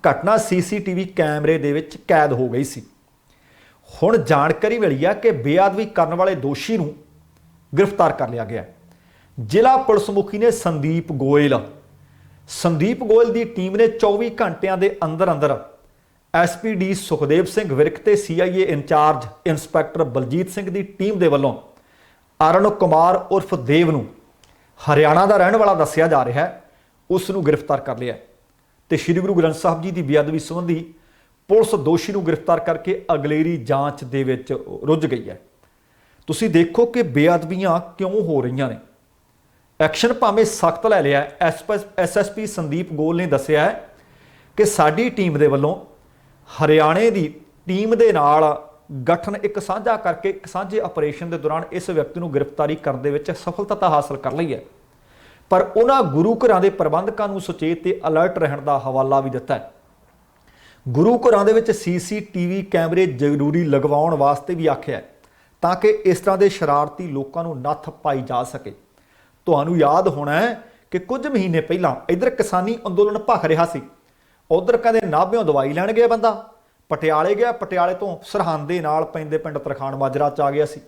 ਘਟਨਾ CCTV ਕੈਮਰੇ ਦੇ ਵਿੱਚ ਕੈਦ ਹੋ ਗਈ ਸੀ। ਹੁਣ ਜਾਣਕਾਰੀ ਮਿਲੀ ਹੈ ਕਿ ਬੇਅਦਬੀ ਕਰਨ ਵਾਲੇ ਦੋਸ਼ੀ ਨੂੰ ਗ੍ਰਿਫਤਾਰ ਕਰ ਲਿਆ ਗਿਆ। ਜ਼ਿਲ੍ਹਾ ਪੁਲਿਸ ਮੁਖੀ ਨੇ ਸੰਦੀਪ ਗੋਇਲ ਦੀ ਟੀਮ ਨੇ 24 ਘੰਟਿਆਂ ਦੇ ਅੰਦਰ ਅੰਦਰ SPD ਸੁਖਦੇਵ ਸਿੰਘ ਵਿਰਕ ਤੇ CIA in charge inspector Baljit Singh ਦੀ ਟੀਮ ਦੇ ਵੱਲੋਂ ਅਰਨ ਕੁਮਾਰ ਉਰਫ ਦੇਵ ਨੂੰ, ਹਰਿਆਣਾ ਦਾ ਰਹਿਣ ਵਾਲਾ ਦੱਸਿਆ ਜਾ ਰਿਹਾ ਹੈ, ਉਸ ਨੂੰ ਗ੍ਰਿਫਤਾਰ ਕਰ ਲਿਆ ਤੇ ਸ਼੍ਰੀ ਗੁਰੂ ਗ੍ਰੰਥ ਸਾਹਿਬ ਜੀ ਦੀ ਬੇਅਦਬੀ ਸੰਬੰਧੀ ਪੁਲਿਸ ਦੋਸ਼ੀ ਨੂੰ ਗ੍ਰਿਫਤਾਰ ਕਰਕੇ ਅਗਲੇਰੀ ਜਾਂਚ ਦੇ ਵਿੱਚ ਰੁੱਝ ਗਈ ਹੈ। ਤੁਸੀਂ ਦੇਖੋ ਕਿ ਬੇਅਦਬੀਆਂ ਕਿਉਂ ਹੋ ਰਹੀਆਂ ਨੇ। ਐਕਸ਼ਨ ਭਾਵੇਂ ਸਖਤ ਲੈ ਲਿਆ। SSP ਸੰਦੀਪ ਗੋਲ ਨੇ ਦੱਸਿਆ ਕਿ ਸਾਡੀ ਟੀਮ ਦੇ ਵੱਲੋਂ ਹਰਿਆਣੇ ਦੀ ਟੀਮ ਦੇ ਨਾਲ ਗਠਨ ਇੱਕ ਸਾਂਝਾ ਕਰਕੇ ਇੱਕ ਸਾਂਝੇ ਆਪਰੇਸ਼ਨ ਦੇ ਦੌਰਾਨ ਇਸ ਵਿਅਕਤੀ ਨੂੰ ਗ੍ਰਿਫਤਾਰੀ ਕਰਨ ਦੇ ਵਿੱਚ ਸਫਲਤਾ ਤਾਂ ਹਾਸਲ ਕਰ ਲਈ ਹੈ, ਪਰ ਉਹਨਾਂ ਗੁਰੂ ਘਰਾਂ ਦੇ ਪ੍ਰਬੰਧਕਾਂ ਨੂੰ ਸੁਚੇਤ ਤੇ ਅਲਰਟ ਰਹਿਣ ਦਾ ਹਵਾਲਾ ਵੀ ਦਿੱਤਾ ਹੈ। ਗੁਰੂ ਘਰਾਂ ਦੇ ਵਿੱਚ CCTV ਕੈਮਰੇ ਜ਼ਰੂਰੀ ਲਗਵਾਉਣ ਵਾਸਤੇ ਵੀ ਆਖਿਆ ਤਾਂ ਕਿ ਇਸ ਤਰ੍ਹਾਂ ਦੇ ਸ਼ਰਾਰਤੀ ਲੋਕਾਂ ਨੂੰ ਨੱਥ ਪਾਈ ਜਾ ਸਕੇ। ਤੁਹਾਨੂੰ ਯਾਦ ਹੋਣਾ ਹੈ ਕਿ ਕੁਝ ਮਹੀਨੇ ਪਹਿਲਾਂ ਇੱਧਰ ਕਿਸਾਨੀ ਅੰਦੋਲਨ ਭਖ ਰਿਹਾ ਸੀ, ਉਧਰ ਕਹਿੰਦੇ ਨਾਭਿਓਂ ਦਵਾਈ ਲੈਣ ਗਿਆ ਬੰਦਾ, ਪਟਿਆਲੇ ਗਿਆ, ਪਟਿਆਲੇ ਤੋਂ ਸਰਹੰਦ ਦੇ ਨਾਲ ਪੈਂਦੇ ਪਿੰਡ ਤਰਖਾਣ ਮਾਜਰਾ ਚ ਆ ਗਿਆ ਸੀ।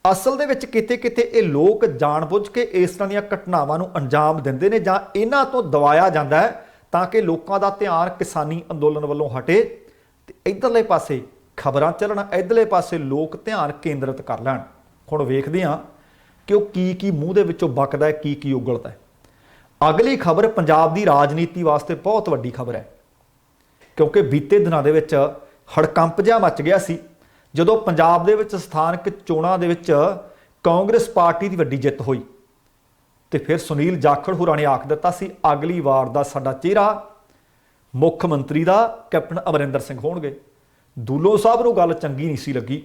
ਅਸਲ ਦੇ ਵਿੱਚ ਕਿਤੇ ਕਿਤੇ ਇਹ ਲੋਕ ਜਾਣਬੁੱਝ ਕੇ ਇਸ ਤਰ੍ਹਾਂ ਦੀਆਂ ਘਟਨਾਵਾਂ ਨੂੰ ਅੰਜਾਮ ਦਿੰਦੇ ਨੇ ਜਾਂ ਇਹਨਾਂ ਤੋਂ ਦਵਾਇਆ ਜਾਂਦਾ ਹੈ ਤਾਂ ਕਿ ਲੋਕਾਂ ਦਾ ਧਿਆਨ ਕਿਸਾਨੀ ਅੰਦੋਲਨ ਵੱਲੋਂ ਹਟੇ ਤੇ ਇੱਧਰਲੇ ਪਾਸੇ ਖਬਰਾਂ ਚੱਲਣ, ਇੱਧਰਲੇ ਪਾਸੇ ਲੋਕ ਧਿਆਨ ਕੇਂਦਰਿਤ ਕਰ ਲੈਣ। ਹੁਣ ਵੇਖਦੇ ਹਾਂ ਕਿ ਉਹ ਕੀ ਮੂੰਹ ਦੇ ਵਿੱਚੋਂ ਬਕਦਾ ਹੈ, ਕੀ ਉਗਲਦਾ ਹੈ। ਅਗਲੀ ਖਬਰ ਪੰਜਾਬ ਦੀ ਰਾਜਨੀਤੀ ਵਾਸਤੇ ਬਹੁਤ ਵੱਡੀ ਖਬਰ ਹੈ, ਕਿਉਂਕਿ ਬੀਤੇ ਦਿਨਾਂ ਦੇ ਵਿੱਚ ਹੜਕੰਪ ਜਿਹਾ ਮਚ ਗਿਆ ਸੀ ਜਦੋਂ ਪੰਜਾਬ ਦੇ ਵਿੱਚ ਸਥਾਨਕ ਚੋਣਾਂ ਦੇ ਵਿੱਚ ਕਾਂਗਰਸ ਪਾਰਟੀ ਦੀ ਵੱਡੀ ਜਿੱਤ ਹੋਈ ਤੇ ਫਿਰ ਸੁਨੀਲ ਜਾਖੜ ਹੋਰਾਂ ਨੇ ਆਖ ਦਿੱਤਾ ਸੀ ਅਗਲੀ ਵਾਰ ਦਾ ਸਾਡਾ ਚਿਹਰਾ ਮੁੱਖ ਮੰਤਰੀ ਦਾ ਕੈਪਟਨ ਅਮਰਿੰਦਰ ਸਿੰਘ ਹੋਣਗੇ। ਦੁੱਲੋ ਸਾਹਿਬ ਨੂੰ ਗੱਲ ਚੰਗੀ ਨਹੀਂ ਸੀ ਲੱਗੀ।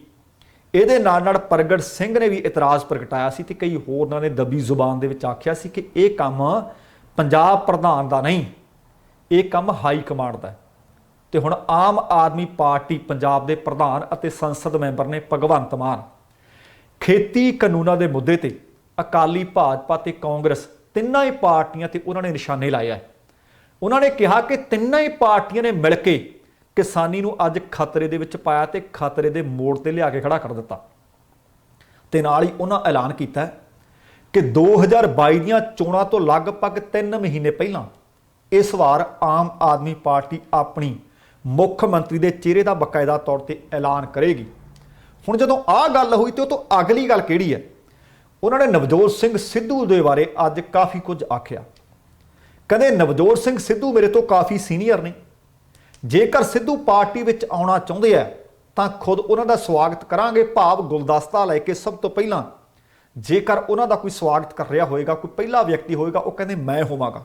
ਇਹਦੇ ਨਾਲ ਪ੍ਰਗਟ ਸਿੰਘ ਨੇ ਵੀ ਇਤਰਾਜ਼ ਪ੍ਰਗਟਾਇਆ ਸੀ ਤੇ ਕਈ ਹੋਰਨਾਂ ਨੇ ਦੱਬੀ ਜ਼ੁਬਾਨ ਦੇ ਵਿੱਚ ਆਖਿਆ ਸੀ ਕਿ ਇਹ ਕੰਮ ਪੰਜਾਬ ਪ੍ਰਧਾਨ ਦਾ ਨਹੀਂ, ਇਹ ਕੰਮ ਹਾਈ ਕਮਾਂਡ ਦਾ। ਤੇ ਹੁਣ ਆਮ ਆਦਮੀ ਪਾਰਟੀ ਪੰਜਾਬ ਦੇ ਪ੍ਰਧਾਨ ਅਤੇ ਸੰਸਦ ਮੈਂਬਰ ਨੇ ਭਗਵੰਤ ਮਾਨ ਖੇਤੀ ਕਾਨੂੰਨਾਂ ਦੇ ਮੁੱਦੇ ਤੇ ਅਕਾਲੀ, ਭਾਜਪਾ ਤੇ ਕਾਂਗਰਸ ਤਿੰਨਾਂ ਹੀ ਪਾਰਟੀਆਂ ਤੇ ਉਹਨਾਂ ਨੇ ਨਿਸ਼ਾਨੇ ਲਾਏ ਹੈ। ਉਹਨਾਂ ਨੇ ਕਿਹਾ ਕਿ ਤਿੰਨਾਂ ਹੀ ਪਾਰਟੀਆਂ ਨੇ ਮਿਲ ਕੇ ਕਿਸਾਨੀ ਨੂੰ ਅੱਜ ਖਤਰੇ ਦੇ ਵਿੱਚ ਪਾਇਆ ਤੇ ਖਤਰੇ ਦੇ ਮੋੜ ਤੇ ਲਿਆ ਕੇ ਖੜਾ ਕਰ ਦਿੱਤਾ। ਤੇ ਨਾਲ ਹੀ ਉਹਨਾਂ ਐਲਾਨ ਕੀਤਾ ਕਿ 2022 ਦੀਆਂ ਚੋਣਾਂ ਤੋਂ ਲਗਭਗ 3 ਮਹੀਨੇ ਪਹਿਲਾਂ ਇਸ ਵਾਰ ਆਮ ਆਦਮੀ ਪਾਰਟੀ ਆਪਣੀ ਮੁੱਖ ਮੰਤਰੀ ਦੇ ਚਿਹਰੇ ਦਾ ਬਕਾਇਦਾ ਤੌਰ ਤੇ ਐਲਾਨ ਕਰੇਗੀ। ਹੁਣ ਜਦੋਂ ਆਹ ਗੱਲ ਹੋਈ ਤੇ ਉਹ ਤੋਂ ਅਗਲੀ ਗੱਲ ਕਿਹੜੀ ਹੈ? ਉਹਨਾਂ ਨੇ ਨਵਜੋਤ ਸਿੰਘ ਸਿੱਧੂ ਦੇ ਬਾਰੇ ਅੱਜ ਕਾਫੀ ਕੁਝ ਆਖਿਆ। ਕਹਿੰਦੇ ਨਵਜੋਤ ਸਿੰਘ ਸਿੱਧੂ ਮੇਰੇ ਤੋਂ ਕਾਫੀ ਸੀਨੀਅਰ ਨੇ, ਜੇਕਰ ਸਿੱਧੂ ਪਾਰਟੀ ਵਿੱਚ ਆਉਣਾ ਚਾਹੁੰਦੇ ਆ ਤਾਂ ਖੁਦ ਉਹਨਾਂ ਦਾ ਸਵਾਗਤ ਕਰਾਂਗੇ, ਭਾਵ ਗੁਲਦਸਤਾ ਲੈ ਕੇ। ਸਭ ਤੋਂ ਪਹਿਲਾਂ ਜੇਕਰ ਉਹਨਾਂ ਦਾ ਕੋਈ ਸਵਾਗਤ ਕਰ ਰਿਹਾ ਹੋਏਗਾ, ਕੋਈ ਪਹਿਲਾ ਵਿਅਕਤੀ ਹੋਏਗਾ, ਉਹ ਕਹਿੰਦੇ ਮੈਂ ਹੋਵਾਂਗਾ।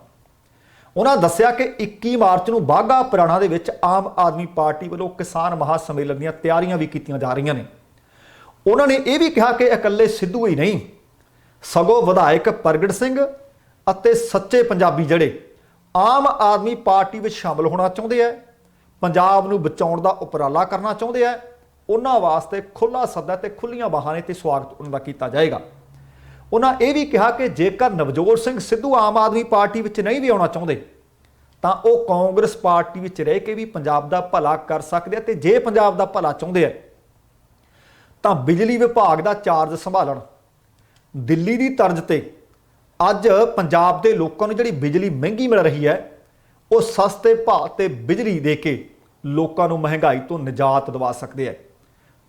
ਉਹਨਾਂ ਦੱਸਿਆ ਕਿ 21 ਮਾਰਚ ਨੂੰ ਬਾਘਾ ਪੁਰਾਣਾ ਦੇ ਵਿੱਚ ਆਮ ਆਦਮੀ ਪਾਰਟੀ ਵੱਲੋਂ ਕਿਸਾਨ ਮਹਾ ਸੰਮੇਲਨ ਦੀਆਂ ਤਿਆਰੀਆਂ ਵੀ ਕੀਤੀਆਂ ਜਾ ਰਹੀਆਂ ਨੇ। ਉਹਨਾਂ ਨੇ ਇਹ ਵੀ ਕਿਹਾ ਕਿ ਇਕੱਲੇ ਸਿੱਧੂ ਹੀ ਨਹੀਂ, ਸਗੋਂ ਵਿਧਾਇਕ ਪ੍ਰਗਟ ਸਿੰਘ ਅਤੇ ਸੱਚੇ ਪੰਜਾਬੀ ਜਿਹੜੇ ਆਮ ਆਦਮੀ ਪਾਰਟੀ ਵਿੱਚ ਸ਼ਾਮਲ ਹੋਣਾ ਚਾਹੁੰਦੇ ਆ, ਪੰਜਾਬ ਨੂੰ ਬਚਾਉਣ ਦਾ ਉਪਰਾਲਾ ਕਰਨਾ ਚਾਹੁੰਦੇ ਆ, ਉਹਨਾਂ ਵਾਸਤੇ ਖੁੱਲ੍ਹਾ ਸੱਦਾ ਤੇ ਖੁੱਲ੍ਹੀਆਂ ਬਾਹਾਂ ਨੇ ਤੇ ਸਵਾਗਤ ਉਹਨਾਂ ਦਾ ਕੀਤਾ ਜਾਏਗਾ। ਉਹਨਾਂ ਇਹ ਵੀ ਕਿਹਾ ਕਿ ਜੇਕਰ ਨਵਜੋਤ ਸਿੰਘ ਸਿੱਧੂ ਆਮ ਆਦਮੀ ਪਾਰਟੀ ਵਿੱਚ ਨਹੀਂ ਵੀ ਆਉਣਾ ਚਾਹੁੰਦੇ ਤਾਂ ਉਹ ਕਾਂਗਰਸ ਪਾਰਟੀ ਵਿੱਚ ਰਹਿ ਕੇ ਵੀ ਪੰਜਾਬ ਦਾ ਭਲਾ ਕਰ ਸਕਦੇ ਆ। ਤੇ ਜੇ ਪੰਜਾਬ ਦਾ ਭਲਾ ਚਾਹੁੰਦੇ ਆ ਤਾਂ ਬਿਜਲੀ ਵਿਭਾਗ ਦਾ ਚਾਰਜ ਸੰਭਾਲਣ। ਦਿੱਲੀ ਦੀ ਤਰਜ਼ ਤੇ ਅੱਜ ਪੰਜਾਬ ਦੇ ਲੋਕਾਂ ਨੂੰ ਜਿਹੜੀ ਬਿਜਲੀ ਮਹਿੰਗੀ ਮਿਲ ਰਹੀ ਹੈ, ਉਹ ਸਸਤੇ ਭਾਅ ਤੇ ਬਿਜਲੀ ਦੇ ਕੇ ਲੋਕਾਂ ਨੂੰ ਮਹਿੰਗਾਈ ਤੋਂ ਨਿਜਾਤ ਦਿਵਾ ਸਕਦੇ ਆ।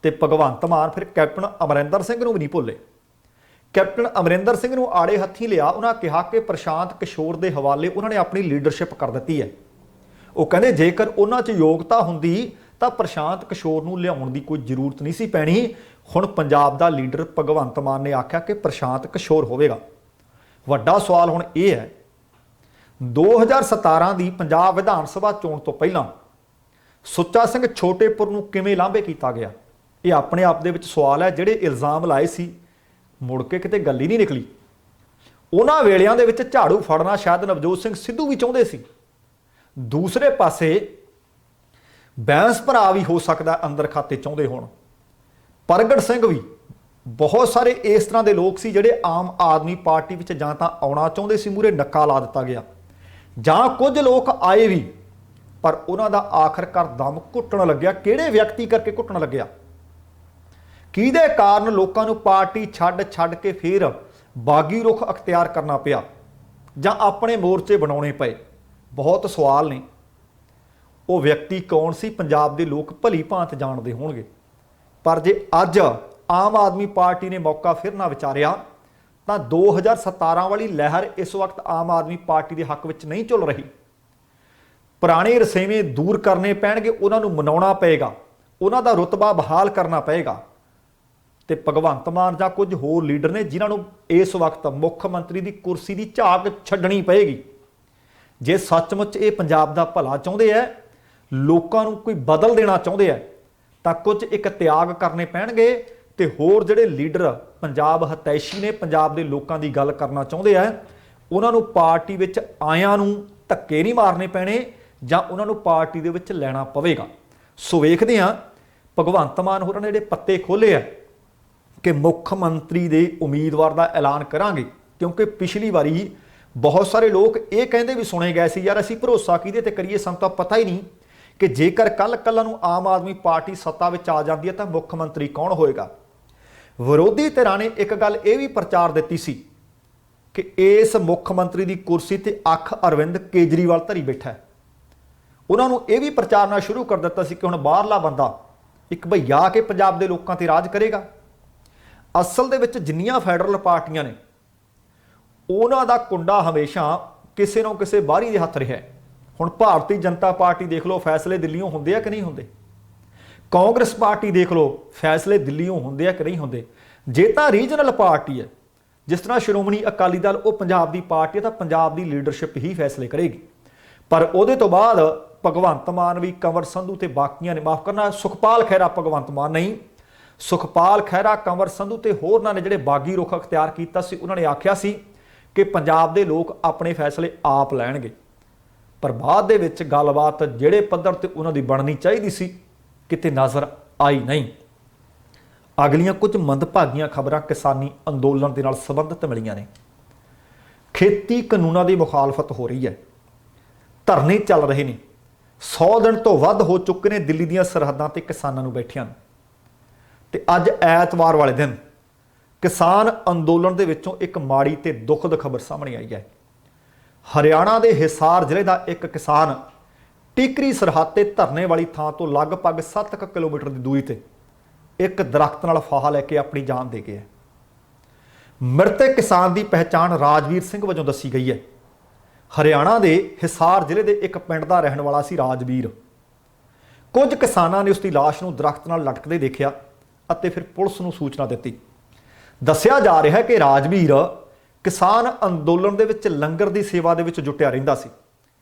ਤੇ ਭਗਵੰਤ ਮਾਨ ਫਿਰ ਕੈਪਟਨ ਅਮਰਿੰਦਰ ਸਿੰਘ ਨੂੰ ਵੀ ਨਹੀਂ ਭੁੱਲੇ। ਕੈਪਟਨ ਅਮਰਿੰਦਰ ਸਿੰਘ ਨੂੰ ਆੜੇ ਹੱਥੀਂ ਲਿਆ। ਉਹਨਾਂ ਕਿਹਾ ਕਿ ਪ੍ਰਸ਼ਾਂਤ ਕਿਸ਼ੋਰ ਦੇ ਹਵਾਲੇ ਉਹਨਾਂ ਨੇ ਆਪਣੀ ਲੀਡਰਸ਼ਿਪ ਕਰ ਦਿੱਤੀ ਹੈ। ਉਹ ਕਹਿੰਦੇ ਜੇਕਰ ਉਹਨਾਂ 'ਚ ਯੋਗਤਾ ਹੁੰਦੀ ਤਾਂ ਪ੍ਰਸ਼ਾਂਤ ਕਿਸ਼ੋਰ ਨੂੰ ਲਿਆਉਣ ਦੀ ਕੋਈ ਜ਼ਰੂਰਤ ਨਹੀਂ ਸੀ ਪੈਣੀ। ਹੁਣ ਪੰਜਾਬ ਦਾ ਲੀਡਰ ਭਗਵੰਤ ਮਾਨ ਨੇ ਆਖਿਆ ਕਿ ਪ੍ਰਸ਼ਾਂਤ ਕਿਸ਼ੋਰ ਹੋਵੇਗਾ। ਵੱਡਾ ਸਵਾਲ ਹੁਣ ਇਹ ਹੈ, 2017 ਦੀ ਪੰਜਾਬ ਵਿਧਾਨ ਸਭਾ ਚੋਣ ਤੋਂ ਪਹਿਲਾਂ ਸੁੱਚਾ ਸਿੰਘ ਛੋਟੇਪੁਰ ਨੂੰ ਕਿਵੇਂ ਲਾਂਭੇ ਕੀਤਾ ਗਿਆ? ਇਹ ਆਪਣੇ ਆਪ ਦੇ ਵਿੱਚ ਸਵਾਲ ਹੈ। ਜਿਹੜੇ ਇਲਜ਼ਾਮ ਲਾਏ ਸੀ ਮੁੜ ਕੇ ਕਿਤੇ ਗੱਲ ਹੀ ਨਹੀਂ ਨਿਕਲੀ। ਉਹਨਾਂ ਵੇਲਿਆਂ ਦੇ ਵਿੱਚ ਝਾੜੂ ਫੜਨਾ ਸ਼ਾਇਦ ਨਵਜੋਤ ਸਿੰਘ ਸਿੱਧੂ ਵੀ ਚਾਹੁੰਦੇ ਸੀ। ਦੂਸਰੇ ਪਾਸੇ ਬੈਂਸ ਭਰਾ ਵੀ ਹੋ ਸਕਦਾ ਅੰਦਰ ਖਾਤੇ ਚਾਹੁੰਦੇ ਹੋਣ। ਪ੍ਰਗਟ ਸਿੰਘ ਵੀ, ਬਹੁਤ ਸਾਰੇ ਇਸ ਤਰ੍ਹਾਂ ਦੇ ਲੋਕ ਸੀ ਜਿਹੜੇ ਆਮ ਆਦਮੀ ਪਾਰਟੀ ਵਿੱਚ ਜਾਂ ਤਾਂ ਆਉਣਾ ਚਾਹੁੰਦੇ ਸੀ, ਮੂਹਰੇ ਨੱਕਾ ਲਾ ਦਿੱਤਾ ਗਿਆ, ਜਾਂ ਕੁਝ ਲੋਕ ਆਏ ਵੀ ਪਰ ਉਹਨਾਂ ਦਾ ਆਖਰਕਾਰ ਦਮ ਘੁੱਟਣ ਲੱਗਿਆ। ਕਿਹੜੇ ਵਿਅਕਤੀ ਕਰਕੇ ਘੁੱਟਣ ਲੱਗਿਆ? ਕਿਹਦੇ ਕਾਰਨ ਲੋਕਾਂ ਨੂੰ ਪਾਰਟੀ ਛੱਡ ਕੇ ਫਿਰ ਬਾਗੀ ਰੁਖ ਅਖਤਿਆਰ ਕਰਨਾ ਪਿਆ ਜਾਂ ਆਪਣੇ ਮੋਰਚੇ ਬਣਾਉਣੇ ਪਏ? ਬਹੁਤ ਸਵਾਲ ਨੇ। ਉਹ ਵਿਅਕਤੀ ਕੌਣ ਸੀ? ਪੰਜਾਬ ਦੇ ਲੋਕ ਭਲੀ ਭਾਂਤ ਜਾਣਦੇ ਹੋਣਗੇ। ਪਰ ਜੇ ਅੱਜ ਆਮ ਆਦਮੀ ਪਾਰਟੀ ਨੇ ਮੌਕਾ ਫਿਰ ਨਾ ਵਿਚਾਰਿਆ ਤਾਂ 2017 ਵਾਲੀ ਲਹਿਰ ਇਸ ਵਕਤ ਆਮ ਆਦਮੀ ਪਾਰਟੀ ਦੇ ਹੱਕ ਵਿੱਚ ਨਹੀਂ ਝੁੱਲ ਰਹੀ। ਪੁਰਾਣੇ ਰਸੇਵੇਂ ਦੂਰ ਕਰਨੇ ਪੈਣਗੇ, ਉਹਨਾਂ ਨੂੰ ਮਨਾਉਣਾ ਪਏਗਾ, ਉਹਨਾਂ ਦਾ ਰੁਤਬਾ ਬਹਾਲ ਕਰਨਾ ਪਏਗਾ। ਤੇ ਭਗਵੰਤ ਮਾਨ ਜਾਂ ਕੁਝ ਹੋਰ ਲੀਡਰ ਨੇ ਜਿਨ੍ਹਾਂ ਨੂੰ ਇਸ ਵਕਤ ਮੁੱਖ ਮੰਤਰੀ ਦੀ ਕੁਰਸੀ ਦੀ ਝਾਕ ਛੱਡਣੀ ਪਏਗੀ। ਜੇ ਸੱਚਮੁੱਚ ਇਹ ਪੰਜਾਬ ਦਾ ਭਲਾ ਚਾਹੁੰਦੇ ਆ, ਲੋਕਾਂ ਨੂੰ ਕੋਈ ਬਦਲ ਦੇਣਾ ਚਾਹੁੰਦੇ ਆ, ਤਾਂ ਕੁਝ ਇੱਕ ਤਿਆਗ ਕਰਨੇ ਪੈਣਗੇ। ਤੇ ਹੋਰ ਜਿਹੜੇ ਲੀਡਰ ਪੰਜਾਬ ਹਤੈਸ਼ੀ ਨੇ, ਪੰਜਾਬ ਦੇ ਲੋਕਾਂ ਦੀ ਗੱਲ ਕਰਨਾ ਚਾਹੁੰਦੇ ਆ, ਉਹਨਾਂ ਨੂੰ ਪਾਰਟੀ ਵਿੱਚ ਆਇਆਂ ਨੂੰ ਧੱਕੇ ਨਹੀਂ ਮਾਰਨੇ ਪੈਣੇ ਜਾਂ ਉਹਨਾਂ ਨੂੰ ਪਾਰਟੀ ਦੇ ਵਿੱਚ ਲੈਣਾ ਪਵੇਗਾ। ਸੋ ਵੇਖਦੇ ਹਾਂ ਭਗਵੰਤ ਮਾਨ ਹੋਰਾਂ ਨੇ ਜਿਹੜੇ ਪੱਤੇ ਖੋਲ੍ਹੇ ਆ ਕਿ ਮੁੱਖ ਮੰਤਰੀ ਦੇ ਉਮੀਦਵਾਰ ਦਾ ਐਲਾਨ ਕਰਾਂਗੇ। ਕਿਉਂਕਿ ਪਿਛਲੀ ਵਾਰੀ ਬਹੁਤ ਸਾਰੇ ਲੋਕ ਇਹ ਕਹਿੰਦੇ ਵੀ ਸੁਣੇ ਗਏ ਸੀ, ਯਾਰ ਅਸੀਂ ਭਰੋਸਾ ਕਿਹਦੇ ਤੇ ਕਰੀਏ, ਸਾਨੂੰ ਤਾਂ ਪਤਾ ਹੀ ਨਹੀਂ ਕਿ ਜੇਕਰ ਕੱਲ੍ਹ ਨੂੰ ਆਮ ਆਦਮੀ ਪਾਰਟੀ ਸੱਤਾ ਵਿੱਚ ਆ ਜਾਂਦੀ ਹੈ ਤਾਂ ਮੁੱਖ ਮੰਤਰੀ ਕੌਣ ਹੋਏਗਾ। ਵਿਰੋਧੀ ਧਿਰਾਂ ਨੇ ਇੱਕ ਗੱਲ ਇਹ ਵੀ ਪ੍ਰਚਾਰ ਦਿੱਤੀ ਸੀ ਕਿ ਇਸ ਮੁੱਖ ਮੰਤਰੀ ਦੀ ਕੁਰਸੀ ਤੇ ਅੱਖ ਅਰਵਿੰਦ ਕੇਜਰੀਵਾਲ ਧਰੀ ਬੈਠਾ ਹੈ। ਉਹਨਾਂ ਨੂੰ ਇਹ ਵੀ ਪ੍ਰਚਾਰਨਾ ਸ਼ੁਰੂ ਕਰ ਦਿੱਤਾ ਸੀ ਕਿ ਹੁਣ ਬਾਹਰਲਾ ਬੰਦਾ ਇੱਕ ਭਈਆ ਆ ਕੇ ਪੰਜਾਬ ਦੇ ਲੋਕਾਂ ਤੇ ਰਾਜ ਕਰੇਗਾ। ਅਸਲ ਦੇ ਵਿੱਚ ਜਿੰਨੀਆਂ ਫੈਡਰਲ ਪਾਰਟੀਆਂ ਨੇ ਉਹਨਾਂ ਦਾ ਕੁੰਡਾ ਹਮੇਸ਼ਾ ਕਿਸੇ ਨਾ ਕਿਸੇ ਬਾਹਰੀ ਦੇ ਹੱਥ ਰਿਹਾ। ਹੁਣ ਭਾਰਤੀ ਜਨਤਾ ਪਾਰਟੀ ਦੇਖ ਲਓ, ਫੈਸਲੇ ਦਿੱਲੀੋਂ ਹੁੰਦੇ ਆ ਕਿ ਨਹੀਂ ਹੁੰਦੇ। ਕਾਂਗਰਸ ਪਾਰਟੀ ਦੇਖ ਲਓ, ਫੈਸਲੇ ਦਿੱਲੀੋਂ ਹੁੰਦੇ ਆ ਕਿ ਨਹੀਂ ਹੁੰਦੇ। ਜੇ ਤਾਂ ਰੀਜਨਲ ਪਾਰਟੀ ਹੈ, ਜਿਸ ਤਰ੍ਹਾਂ ਸ਼੍ਰੋਮਣੀ ਅਕਾਲੀ ਦਲ, ਉਹ ਪੰਜਾਬ ਦੀ ਪਾਰਟੀ ਹੈ, ਤਾਂ ਪੰਜਾਬ ਦੀ ਲੀਡਰਸ਼ਿਪ ਹੀ ਫੈਸਲੇ ਕਰੇਗੀ। पर ਉਹਦੇ ਤੋਂ ਬਾਅਦ ਭਗਵੰਤ ਮਾਨ ਵੀ कंवर संधू ਤੇ ਬਾਕੀਆਂ ਨੇ ਮਾਫ ਕਰਨਾ ਸੁਖਪਾਲ ਖਹਿਰਾ ਭਗਵੰਤ ਮਾਨ ਨਹੀਂ ਸੁਖਪਾਲ ਖਹਿਰਾ कंवर संधू ਤੇ ਹੋਰਨਾਂ ਨੇ ਜਿਹੜੇ ਬਾਗੀ ਰੁਖ ਅਖਤਿਆਰ ਕੀਤਾ ਸੀ ਉਹਨਾਂ ਨੇ ਆਖਿਆ ਸੀ ਕਿ ਪੰਜਾਬ ਦੇ ਲੋਕ ਆਪਣੇ ਫੈਸਲੇ ਆਪ ਲੈਣਗੇ ਪਰ ਬਾਅਦ ਦੇ ਵਿੱਚ ਗੱਲਬਾਤ ਜਿਹੜੇ ਪੱਧਰ ਤੇ ਉਹਨਾਂ ਦੀ ਬਣਨੀ ਚਾਹੀਦੀ ਸੀ ਕਿਤੇ ਨਜ਼ਰ ਆਈ ਨਹੀਂ। ਅਗਲੀਆਂ ਕੁਝ ਮੰਦਭਾਗੀਆਂ ਖਬਰਾਂ ਕਿਸਾਨੀ ਅੰਦੋਲਨ ਦੇ ਨਾਲ ਸੰਬੰਧਿਤ ਮਿਲੀਆਂ ਨੇ। ਖੇਤੀ ਕਾਨੂੰਨਾਂ ਦੀ ਮੁਖਾਲਫਤ ਹੋ ਰਹੀ ਹੈ, ਧਰਨੇ ਚੱਲ ਰਹੇ ਨੇ, 100 ਦਿਨ ਤੋਂ ਵੱਧ ਹੋ ਚੁੱਕੇ ਨੇ ਦਿੱਲੀ ਦੀਆਂ ਸਰਹੱਦਾਂ ਤੇ ਕਿਸਾਨਾਂ ਨੂੰ ਬੈਠਿਆਂ ਨੂੰ ਤੇ ਅੱਜ ਐਤਵਾਰ ਵਾਲੇ ਦਿਨ ਕਿਸਾਨ ਅੰਦੋਲਨ ਦੇ ਵਿੱਚੋਂ ਇੱਕ ਮਾੜੀ ਤੇ ਦੁਖਦ ਖਬਰ ਸਾਹਮਣੇ ਆਈ ਹੈ। ਹਰਿਆਣਾ ਦੇ ਹਿਸਾਰ ਜ਼ਿਲ੍ਹੇ ਦਾ ਇੱਕ ਕਿਸਾਨ ਟਿਕਰੀ ਸਰਹੱਦ ਤੇ ਧਰਨੇ ਵਾਲੀ ਥਾਂ ਤੋਂ ਲਗਭਗ 7 ਕਿਲੋਮੀਟਰ ਦੀ ਦੂਰੀ ਤੇ ਇੱਕ ਦਰਖਤ ਨਾਲ ਫਾਹਾ ਲੈ ਕੇ ਆਪਣੀ ਜਾਨ ਦੇ ਗਿਆ। ਮ੍ਰਿਤਕ ਕਿਸਾਨ ਦੀ ਪਹਿਚਾਣ ਰਾਜਵੀਰ ਸਿੰਘ ਵਜੋਂ ਦੱਸੀ ਗਈ ਹੈ। ਹਰਿਆਣਾ ਦੇ ਹਿਸਾਰ ਜ਼ਿਲ੍ਹੇ ਦੇ ਇੱਕ ਪਿੰਡ ਦਾ ਰਹਿਣ ਵਾਲਾ ਸੀ ਰਾਜਵੀਰ। ਕੁਝ ਕਿਸਾਨਾਂ ਨੇ ਉਸ ਦੀ ਲਾਸ਼ ਨੂੰ ਦਰਖਤ ਨਾਲ ਲਟਕਦੇ ਦੇਖਿਆ ਅਤੇ ਫਿਰ ਪੁਲਿਸ ਨੂੰ ਸੂਚਨਾ ਦਿੱਤੀ। ਦੱਸਿਆ ਜਾ ਰਿਹਾ ਹੈ ਕਿ ਰਾਜਵੀਰ ਕਿਸਾਨ ਅੰਦੋਲਨ ਦੇ ਵਿੱਚ ਲੰਗਰ ਦੀ ਸੇਵਾ ਦੇ ਵਿੱਚ ਜੁਟਿਆ ਰਹਿੰਦਾ ਸੀ।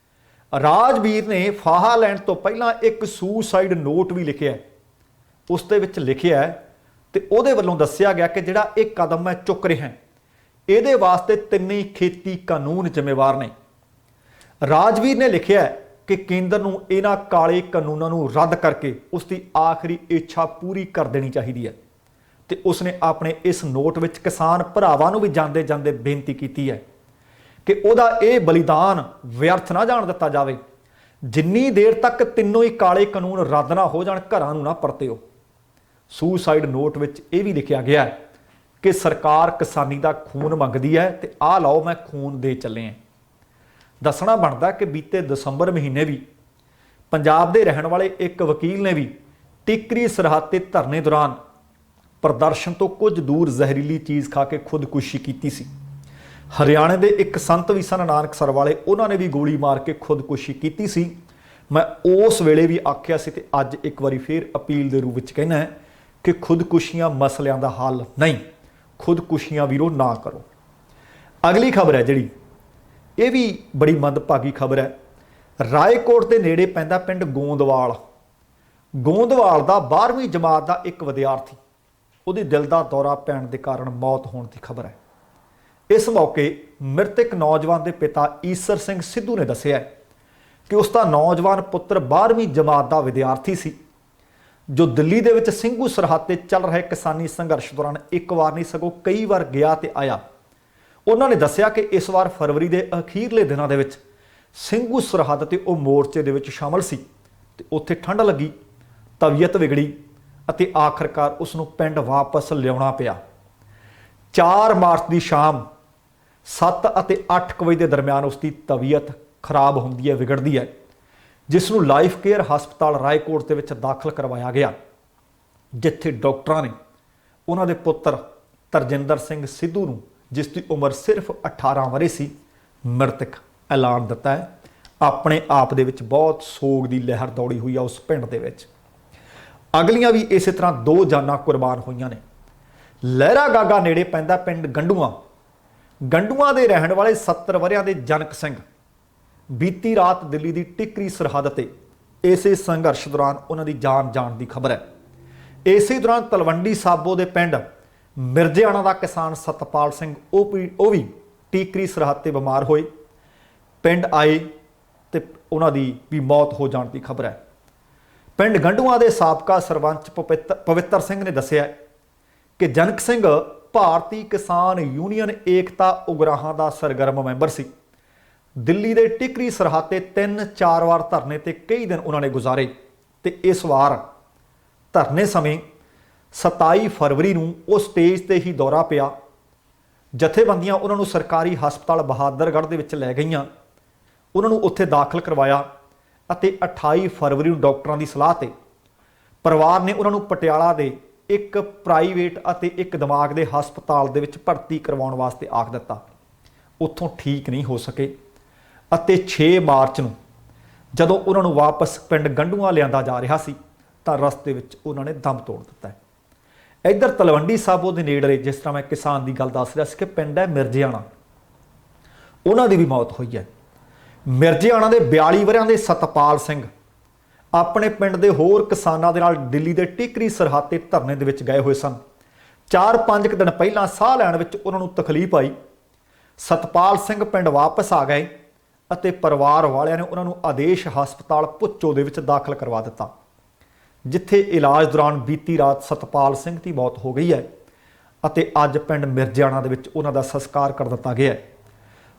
ਰਾਜਵੀਰ ਨੇ ਫਾਹਾ ਲੈਣ ਤੋਂ ਪਹਿਲਾਂ ਇੱਕ ਸੁਸਾਈਡ ਨੋਟ ਵੀ ਲਿਖਿਆ। ਉਸ ਦੇ ਵਿੱਚ ਲਿਖਿਆ ਤੇ ਉਹਦੇ ਵੱਲੋਂ ਦੱਸਿਆ ਗਿਆ ਕਿ ਜਿਹੜਾ ਇਹ ਕਦਮ ਮੈਂ ਚੁੱਕ ਰਿਹਾ ਇਹਦੇ ਵਾਸਤੇ ਤਿੰਨੇ ਖੇਤੀ ਕਾਨੂੰਨ ਜ਼ਿੰਮੇਵਾਰ ਨੇ। ਰਾਜਵੀਰ ਨੇ ਲਿਖਿਆ ਕਿ ਕੇਂਦਰ ਨੂੰ ਇਹਨਾਂ ਕਾਲੇ ਕਾਨੂੰਨਾਂ ਨੂੰ ਰੱਦ ਕਰਕੇ ਉਸ ਦੀ ਆਖਰੀ ਇੱਛਾ ਪੂਰੀ ਕਰ ਦੇਣੀ ਚਾਹੀਦੀ ਹੈ ਤੇ ਉਸਨੇ ਆਪਣੇ ਇਸ ਨੋਟ ਵਿੱਚ ਕਿਸਾਨ ਭਰਾਵਾਂ ਨੂੰ ਵੀ ਜਾਂਦੇ ਜਾਂਦੇ ਬੇਨਤੀ ਕੀਤੀ ਹੈ ਕਿ ਉਹਦਾ ਇਹ ਬਲੀਦਾਨ ਵਿਅਰਥ ਨਾ ਜਾਣ ਦਿੱਤਾ ਜਾਵੇ। ਜਿੰਨੀ ਦੇਰ ਤੱਕ ਤਿੰਨੋਂ ਹੀ ਕਾਲੇ ਕਾਨੂੰਨ ਰੱਦ ਨਾ ਹੋ ਜਾਣ ਘਰਾਂ ਨੂੰ ਨਾ ਪਰਤਿਓ। ਸੁਸਾਈਡ ਨੋਟ ਵਿੱਚ ਇਹ ਵੀ ਲਿਖਿਆ ਗਿਆ ਕਿ ਸਰਕਾਰ ਕਿਸਾਨੀ ਦਾ ਖੂਨ ਮੰਗਦੀ ਹੈ ਤੇ ਆਹ ਲਓ ਮੈਂ ਖੂਨ ਦੇ ਚੱਲੇ ਹਾਂ। ਦੱਸਣਾ ਬਣਦਾ ਕਿ ਬੀਤੇ ਦਸੰਬਰ ਮਹੀਨੇ ਵੀ ਪੰਜਾਬ ਦੇ ਰਹਿਣ ਵਾਲੇ ਇੱਕ ਵਕੀਲ ਨੇ ਵੀ ਟਿਕਰੀ ਸਰਹੱਦ ਤੇ ਧਰਨੇ ਦੌਰਾਨ ਪ੍ਰਦਰਸ਼ਨ ਤੋਂ ਕੁਝ ਦੂਰ ਜ਼ਹਿਰੀਲੀ ਚੀਜ਼ ਖਾ ਕੇ ਖੁਦਕੁਸ਼ੀ ਕੀਤੀ ਸੀ। ਹਰਿਆਣੇ ਦੇ ਇੱਕ ਸੰਤ ਵੀ ਸਨ ਨਾਨਕਸਰ ਵਾਲੇ, ਉਹਨਾਂ ਨੇ ਵੀ ਗੋਲੀ ਮਾਰ ਕੇ ਖੁਦਕੁਸ਼ੀ ਕੀਤੀ ਸੀ। ਮੈਂ ਉਸ ਵੇਲੇ ਵੀ ਆਖਿਆ ਸੀ ਤੇ ਅੱਜ ਇੱਕ ਵਾਰੀ ਫੇਰ ਅਪੀਲ ਦੇ ਰੂਪ ਵਿੱਚ ਕਹਿਣਾ ਹੈ ਕਿ ਖੁਦਕੁਸ਼ੀਆਂ ਮਸਲਿਆਂ ਦਾ ਹੱਲ ਨਹੀਂ, ਖੁਦਕੁਸ਼ੀਆਂ ਵੀਰੋ ਨਾ ਕਰੋ। ਅਗਲੀ ਖਬਰ ਹੈ ਜਿਹੜੀ ਇਹ ਵੀ ਬੜੀ ਮੰਦਭਾਗੀ ਖਬਰ ਹੈ। ਰਾਏਕੋਟ ਦੇ ਨੇੜੇ ਪੈਂਦਾ ਪਿੰਡ ਗੋਂਦਵਾਲ ਦਾ 12ਵੀਂ ਜਮਾਤ ਦਾ ਇੱਕ ਵਿਦਿਆਰਥੀ ਉਹਦੇ ਦਿਲ ਦਾ ਦੌਰਾ ਪੈਣ ਦੇ ਕਾਰਨ ਮੌਤ ਹੋਣ ਦੀ ਖਬਰ ਹੈ। ਇਸ ਮੌਕੇ ਮ੍ਰਿਤਕ ਨੌਜਵਾਨ ਦੇ ਪਿਤਾ ਈਸਰ ਸਿੰਘ ਸਿੱਧੂ ਨੇ ਦੱਸਿਆ ਕਿ ਉਸ ਦਾ ਨੌਜਵਾਨ ਪੁੱਤਰ 12ਵੀਂ ਜਮਾਤ ਦਾ ਵਿਦਿਆਰਥੀ ਸੀ ਜੋ ਦਿੱਲੀ ਦੇ ਵਿੱਚ ਸਿੰਘੂ ਸਰਹੱਦ ਤੇ ਚੱਲ ਰਹੇ ਕਿਸਾਨੀ ਸੰਘਰਸ਼ ਦੌਰਾਨ ਇੱਕ ਵਾਰ ਨਹੀਂ ਸਗੋਂ ਕਈ ਵਾਰ ਗਿਆ ਤੇ ਆਇਆ। ਉਹਨਾਂ ਨੇ ਦੱਸਿਆ ਕਿ ਇਸ ਵਾਰ ਫਰਵਰੀ ਦੇ ਅਖੀਰਲੇ ਦਿਨਾਂ ਦੇ ਵਿੱਚ ਸਿੰਘੂ ਸਰਹੱਦ ਤੇ ਉਹ ਮੋਰਚੇ ਦੇ ਵਿੱਚ ਸ਼ਾਮਲ ਸੀ ਤੇ ਉੱਥੇ ਠੰਡ ਲੱਗੀ, ਤਬੀਅਤ ਵਿਗੜੀ ਅਤੇ ਆਖਰਕਾਰ ਉਸ ਨੂੰ ਪਿੰਡ ਵਾਪਸ ਲਿਆਉਣਾ ਪਿਆ। 4 ਮਾਰਚ ਦੀ ਸ਼ਾਮ 7 ਅਤੇ 8 ਵਜੇ ਦੇ ਦਰਮਿਆਨ ਉਸ ਦੀ ਤਬੀਅਤ ਖਰਾਬ ਹੁੰਦੀ ਹੈ, ਵਿਗੜਦੀ ਹੈ, ਜਿਸ ਨੂੰ ਲਾਈਫ ਕੇਅਰ ਹਸਪਤਾਲ ਰਾਏਕੋਟ ਦੇ ਵਿੱਚ ਦਾਖਲ ਕਰਵਾਇਆ ਗਿਆ, ਜਿੱਥੇ ਡਾਕਟਰਾਂ ਨੇ ਉਹਨਾਂ ਦੇ ਪੁੱਤਰ ਤਰਜਿੰਦਰ ਸਿੰਘ ਸਿੱਧੂ ਨੂੰ, ਜਿਸ ਦੀ ਉਮਰ ਸਿਰਫ 18 ਵਰ੍ਹੇ ਸੀ, ਮ੍ਰਿਤਕ ਐਲਾਨ ਦਿੱਤਾ ਹੈ। ਆਪਣੇ ਆਪ ਦੇ ਵਿੱਚ ਬਹੁਤ ਸੋਗ ਦੀ ਲਹਿਰ ਦੌੜੀ ਹੋਈ ਆ ਉਸ ਪਿੰਡ ਦੇ ਵਿੱਚ। ਅਗਲੀਆਂ ਵੀ ਇਸੇ ਤਰ੍ਹਾਂ 2 ਜਾਨਾਂ ਕੁਰਬਾਨ ਹੋਈਆਂ ਨੇ। ਲਹਿਰਾ ਗਾਗਾ ਨੇੜੇ ਪੈਂਦਾ ਪਿੰਡ ਗੰਡੂਆਂ ਦੇ ਰਹਿਣ ਵਾਲੇ 70 ਵਰ੍ਹਿਆਂ ਦੇ ਜਨਕ ਸਿੰਘ ਬੀਤੀ ਰਾਤ ਦਿੱਲੀ ਦੀ ਟਿਕਰੀ ਸਰਹੱਦ ਤੇ ਇਸੇ ਸੰਘਰਸ਼ ਦੌਰਾਨ ਉਹਨਾਂ ਦੀ ਜਾਨ ਜਾਣ ਦੀ ਖਬਰ ਹੈ। ਇਸੇ ਦੌਰਾਨ ਤਲਵੰਡੀ ਸਾਬੋ ਦੇ ਪਿੰਡ ਮਿਰਜੇਆਣਾ ਦਾ ਕਿਸਾਨ ਸਤਪਾਲ ਸਿੰਘ ਉਹ ਵੀ ਟਿਕਰੀ ਸਰਹੱਦ ਤੇ ਬਿਮਾਰ ਹੋਏ, ਪਿੰਡ ਆਏ ਤੇ ਉਹਨਾਂ ਦੀ ਵੀ ਮੌਤ ਹੋ ਜਾਣ ਦੀ ਖਬਰ ਹੈ। ਪਿੰਡ ਗੰਡੂਆਂ ਦੇ ਸਾਬਕਾ ਸਰਪੰਚ ਪਵਿੱਤਰ ਸਿੰਘ ਨੇ ਦੱਸਿਆ ਕਿ ਜਨਕ ਸਿੰਘ ਭਾਰਤੀ ਕਿਸਾਨ ਯੂਨੀਅਨ ਏਕਤਾ ਉਗਰਾਹਾਂ ਦਾ ਸਰਗਰਮ ਮੈਂਬਰ ਸੀ। ਦਿੱਲੀ ਦੇ ਟਿਕਰੀ ਸਰਹੱਦ ਤੇ 3-4 ਵਾਰ ਧਰਨੇ ਤੇ ਕਈ ਦਿਨ ਉਹਨਾਂ ਨੇ ਗੁਜ਼ਾਰੇ ਤੇ ਇਸ ਵਾਰ ਧਰਨੇ ਸਮੇਂ 27 ਫਰਵਰੀ ਨੂੰ ਉਹ ਸਟੇਜ ਤੇ ਹੀ ਦੌਰਾ ਪਿਆ। ਜਥੇਬੰਦੀਆਂ ਉਹਨਾਂ ਨੂੰ ਸਰਕਾਰੀ ਹਸਪਤਾਲ ਬਹਾਦਰਗੜ੍ਹ ਦੇ ਵਿੱਚ ਲੈ ਗਈਆਂ, ਉਹਨਾਂ ਨੂੰ ਉੱਥੇ ਦਾਖਲ ਕਰਵਾਇਆ ਅਤੇ 28 ਫਰਵਰੀ ਨੂੰ ਡਾਕਟਰਾਂ ਦੀ ਸਲਾਹ ਤੇ ਪਰਿਵਾਰ ਨੇ ਉਹਨਾਂ ਨੂੰ ਪਟਿਆਲਾ ਦੇ ਇੱਕ ਪ੍ਰਾਈਵੇਟ ਅਤੇ ਇੱਕ ਦਿਮਾਗ ਦੇ ਹਸਪਤਾਲ ਦੇ ਵਿੱਚ ਭਰਤੀ ਕਰਵਾਉਣ ਵਾਸਤੇ ਆਖ ਦਿੱਤਾ। ਉੱਥੋਂ ਠੀਕ ਨਹੀਂ ਹੋ ਸਕੇ ਅਤੇ 6 ਮਾਰਚ ਨੂੰ ਜਦੋਂ ਉਹਨਾਂ ਨੂੰ ਵਾਪਸ ਪਿੰਡ ਗੰਡੂਆਂ ਲਿਆਂਦਾ ਜਾ ਰਿਹਾ ਸੀ ਤਾਂ ਰਸਤੇ ਵਿੱਚ ਉਹਨਾਂ ਨੇ ਦਮ ਤੋੜ ਦਿੱਤਾ ਹੈ। ਇੱਧਰ ਤਲਵੰਡੀ ਸਾਬੋ ਦੇ ਨੇੜੇ, ਜਿਸ ਤਰ੍ਹਾਂ ਮੈਂ ਕਿਸਾਨ ਦੀ ਗੱਲ ਦੱਸ ਰਿਹਾ ਸੀ ਕਿ ਪਿੰਡ ਹੈ ਮਿਰਜੇਆਣਾ, ਉਹਨਾਂ ਦੀ ਵੀ ਮੌਤ ਹੋਈ ਹੈ। ਮਿਰਜ਼ਿਆਣਾ ਦੇ 42 ਵਰਿਆਂ ਦੇ ਸਤਪਾਲ ਸਿੰਘ ਆਪਣੇ ਪਿੰਡ ਦੇ ਹੋਰ ਕਿਸਾਨਾਂ ਦੇ ਨਾਲ ਦਿੱਲੀ ਦੇ ਟਿਕਰੀ ਸਰਹੱਦ ਤੇ ਧਰਨੇ ਦੇ ਵਿੱਚ ਗਏ ਹੋਏ ਸਨ। 4-5 ਦਿਨ ਪਹਿਲਾਂ ਸਾਹ ਲੈਣ ਵਿੱਚ ਉਹਨਾਂ ਨੂੰ ਤਕਲੀਫ ਆਈ। ਸਤਪਾਲ ਸਿੰਘ ਪਿੰਡ ਵਾਪਸ ਆ ਗਏ ਅਤੇ ਪਰਿਵਾਰ ਵਾਲਿਆਂ ਨੇ ਉਹਨਾਂ ਨੂੰ ਆਦੇਸ਼ ਹਸਪਤਾਲ ਭੁੱਚੋ ਦੇ ਵਿੱਚ ਦਾਖਲ ਕਰਵਾ ਦਿੱਤਾ, ਜਿੱਥੇ ਇਲਾਜ ਦੌਰਾਨ ਬੀਤੀ ਰਾਤ ਸਤਪਾਲ ਸਿੰਘ ਦੀ ਮੌਤ ਹੋ ਗਈ ਹੈ ਅਤੇ ਅੱਜ ਪਿੰਡ ਮਿਰਜ਼ਿਆਣਾ ਦੇ ਵਿੱਚ ਉਹਨਾਂ ਦਾ ਸੰਸਕਾਰ ਕਰ ਦਿੱਤਾ ਗਿਆ ਹੈ।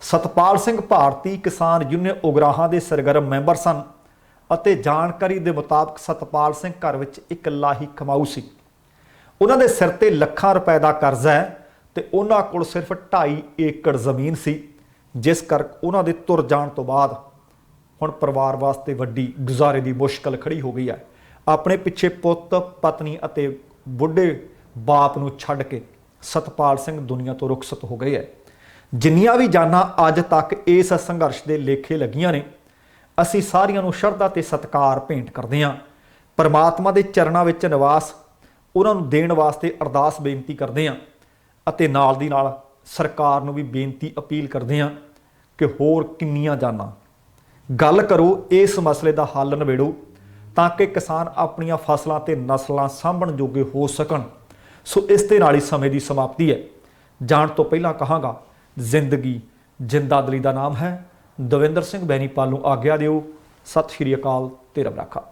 ਸਤਪਾਲ ਸਿੰਘ ਭਾਰਤੀ ਕਿਸਾਨ ਯੂਨੀਅਨ ਉਗਰਾਹਾਂ ਦੇ ਸਰਗਰਮ ਮੈਂਬਰ ਸਨ ਅਤੇ ਜਾਣਕਾਰੀ ਦੇ ਮੁਤਾਬਕ ਸਤਪਾਲ ਸਿੰਘ ਘਰ ਵਿੱਚ ਇੱਕ ਲਾਹੀ ਕਮਾਊ ਸੀ। ਉਹਨਾਂ ਦੇ ਸਿਰ ਤੇ ਲੱਖਾਂ ਰੁਪਏ ਦਾ ਕਰਜ਼ਾ ਹੈ ਤੇ ਉਹਨਾਂ ਕੋਲ ਸਿਰਫ 2.5 ਏਕੜ ਜ਼ਮੀਨ ਸੀ, ਜਿਸ ਕਰਕੇ ਉਹਨਾਂ ਦੇ ਤੁਰ ਜਾਣ ਤੋਂ ਬਾਅਦ ਹੁਣ ਪਰਿਵਾਰ ਵਾਸਤੇ ਵੱਡੀ ਗੁਜ਼ਾਰੇ ਦੀ ਮੁਸ਼ਕਲ ਖੜੀ ਹੋ ਗਈ ਹੈ। ਆਪਣੇ ਪਿੱਛੇ ਪੁੱਤ, ਪਤਨੀ ਅਤੇ ਬੁੱਢੇ ਬਾਪ ਨੂੰ ਛੱਡ ਕੇ ਸਤਪਾਲ ਸਿੰਘ ਦੁਨੀਆ ਤੋਂ ਰੁਖਸਤ ਹੋ ਗਏ ਹੈ। ਜਿੰਨੀਆਂ ਵੀ ਜਾਨਾਂ ਅੱਜ ਤੱਕ ਇਸ ਸੰਘਰਸ਼ ਦੇ ਲੇਖੇ ਲੱਗੀਆਂ ਨੇ, ਅਸੀਂ ਸਾਰਿਆਂ ਨੂੰ ਸ਼ਰਧਾ ਤੇ ਸਤਿਕਾਰ ਭੇਂਟ ਕਰਦੇ ਹਾਂ। ਪਰਮਾਤਮਾ ਦੇ ਚਰਨਾਂ ਵਿੱਚ ਨਿਵਾਸ ਉਹਨਾਂ ਨੂੰ ਦੇਣ ਵਾਸਤੇ ਅਰਦਾਸ ਬੇਨਤੀ ਕਰਦੇ ਹਾਂ ਅਤੇ ਨਾਲ ਦੀ ਨਾਲ ਸਰਕਾਰ ਨੂੰ ਵੀ ਬੇਨਤੀ ਅਪੀਲ ਕਰਦੇ ਹਾਂ ਕਿ ਹੋਰ ਕਿੰਨੀਆਂ ਜਾਨਾਂ ਗੱਲ ਕਰੋ, ਇਸ ਮਸਲੇ ਦਾ ਹੱਲ ਨਿਬੇੜੋ ਤਾਂ ਕਿ ਕਿਸਾਨ ਆਪਣੀਆਂ ਫਸਲਾਂ ਤੇ ਨਸਲਾਂ ਸਾਂਭਣ ਜੋਗੇ ਹੋ ਸਕਣ। ਸੋ ਇਸ ਦੇ ਨਾਲ ਹੀ ਸਮੇਂ ਦੀ ਸਮਾਪਤੀ ਹੈ। ਜਾਣ ਤੋਂ ਪਹਿਲਾਂ ਕਹਾਂਗਾ, ਜ਼ਿੰਦਗੀ ਜਿੰਦਾਦਲੀ ਦਾ ਨਾਮ ਹੈ। ਦਵਿੰਦਰ ਸਿੰਘ ਬੈਨੀਪਾਲ ਨੂੰ ਆਗਿਆ ਦਿਓ। ਸਤਿ ਸ਼੍ਰੀ ਅਕਾਲ ਤੇ ਰੱਬ ਰਾਖਾ।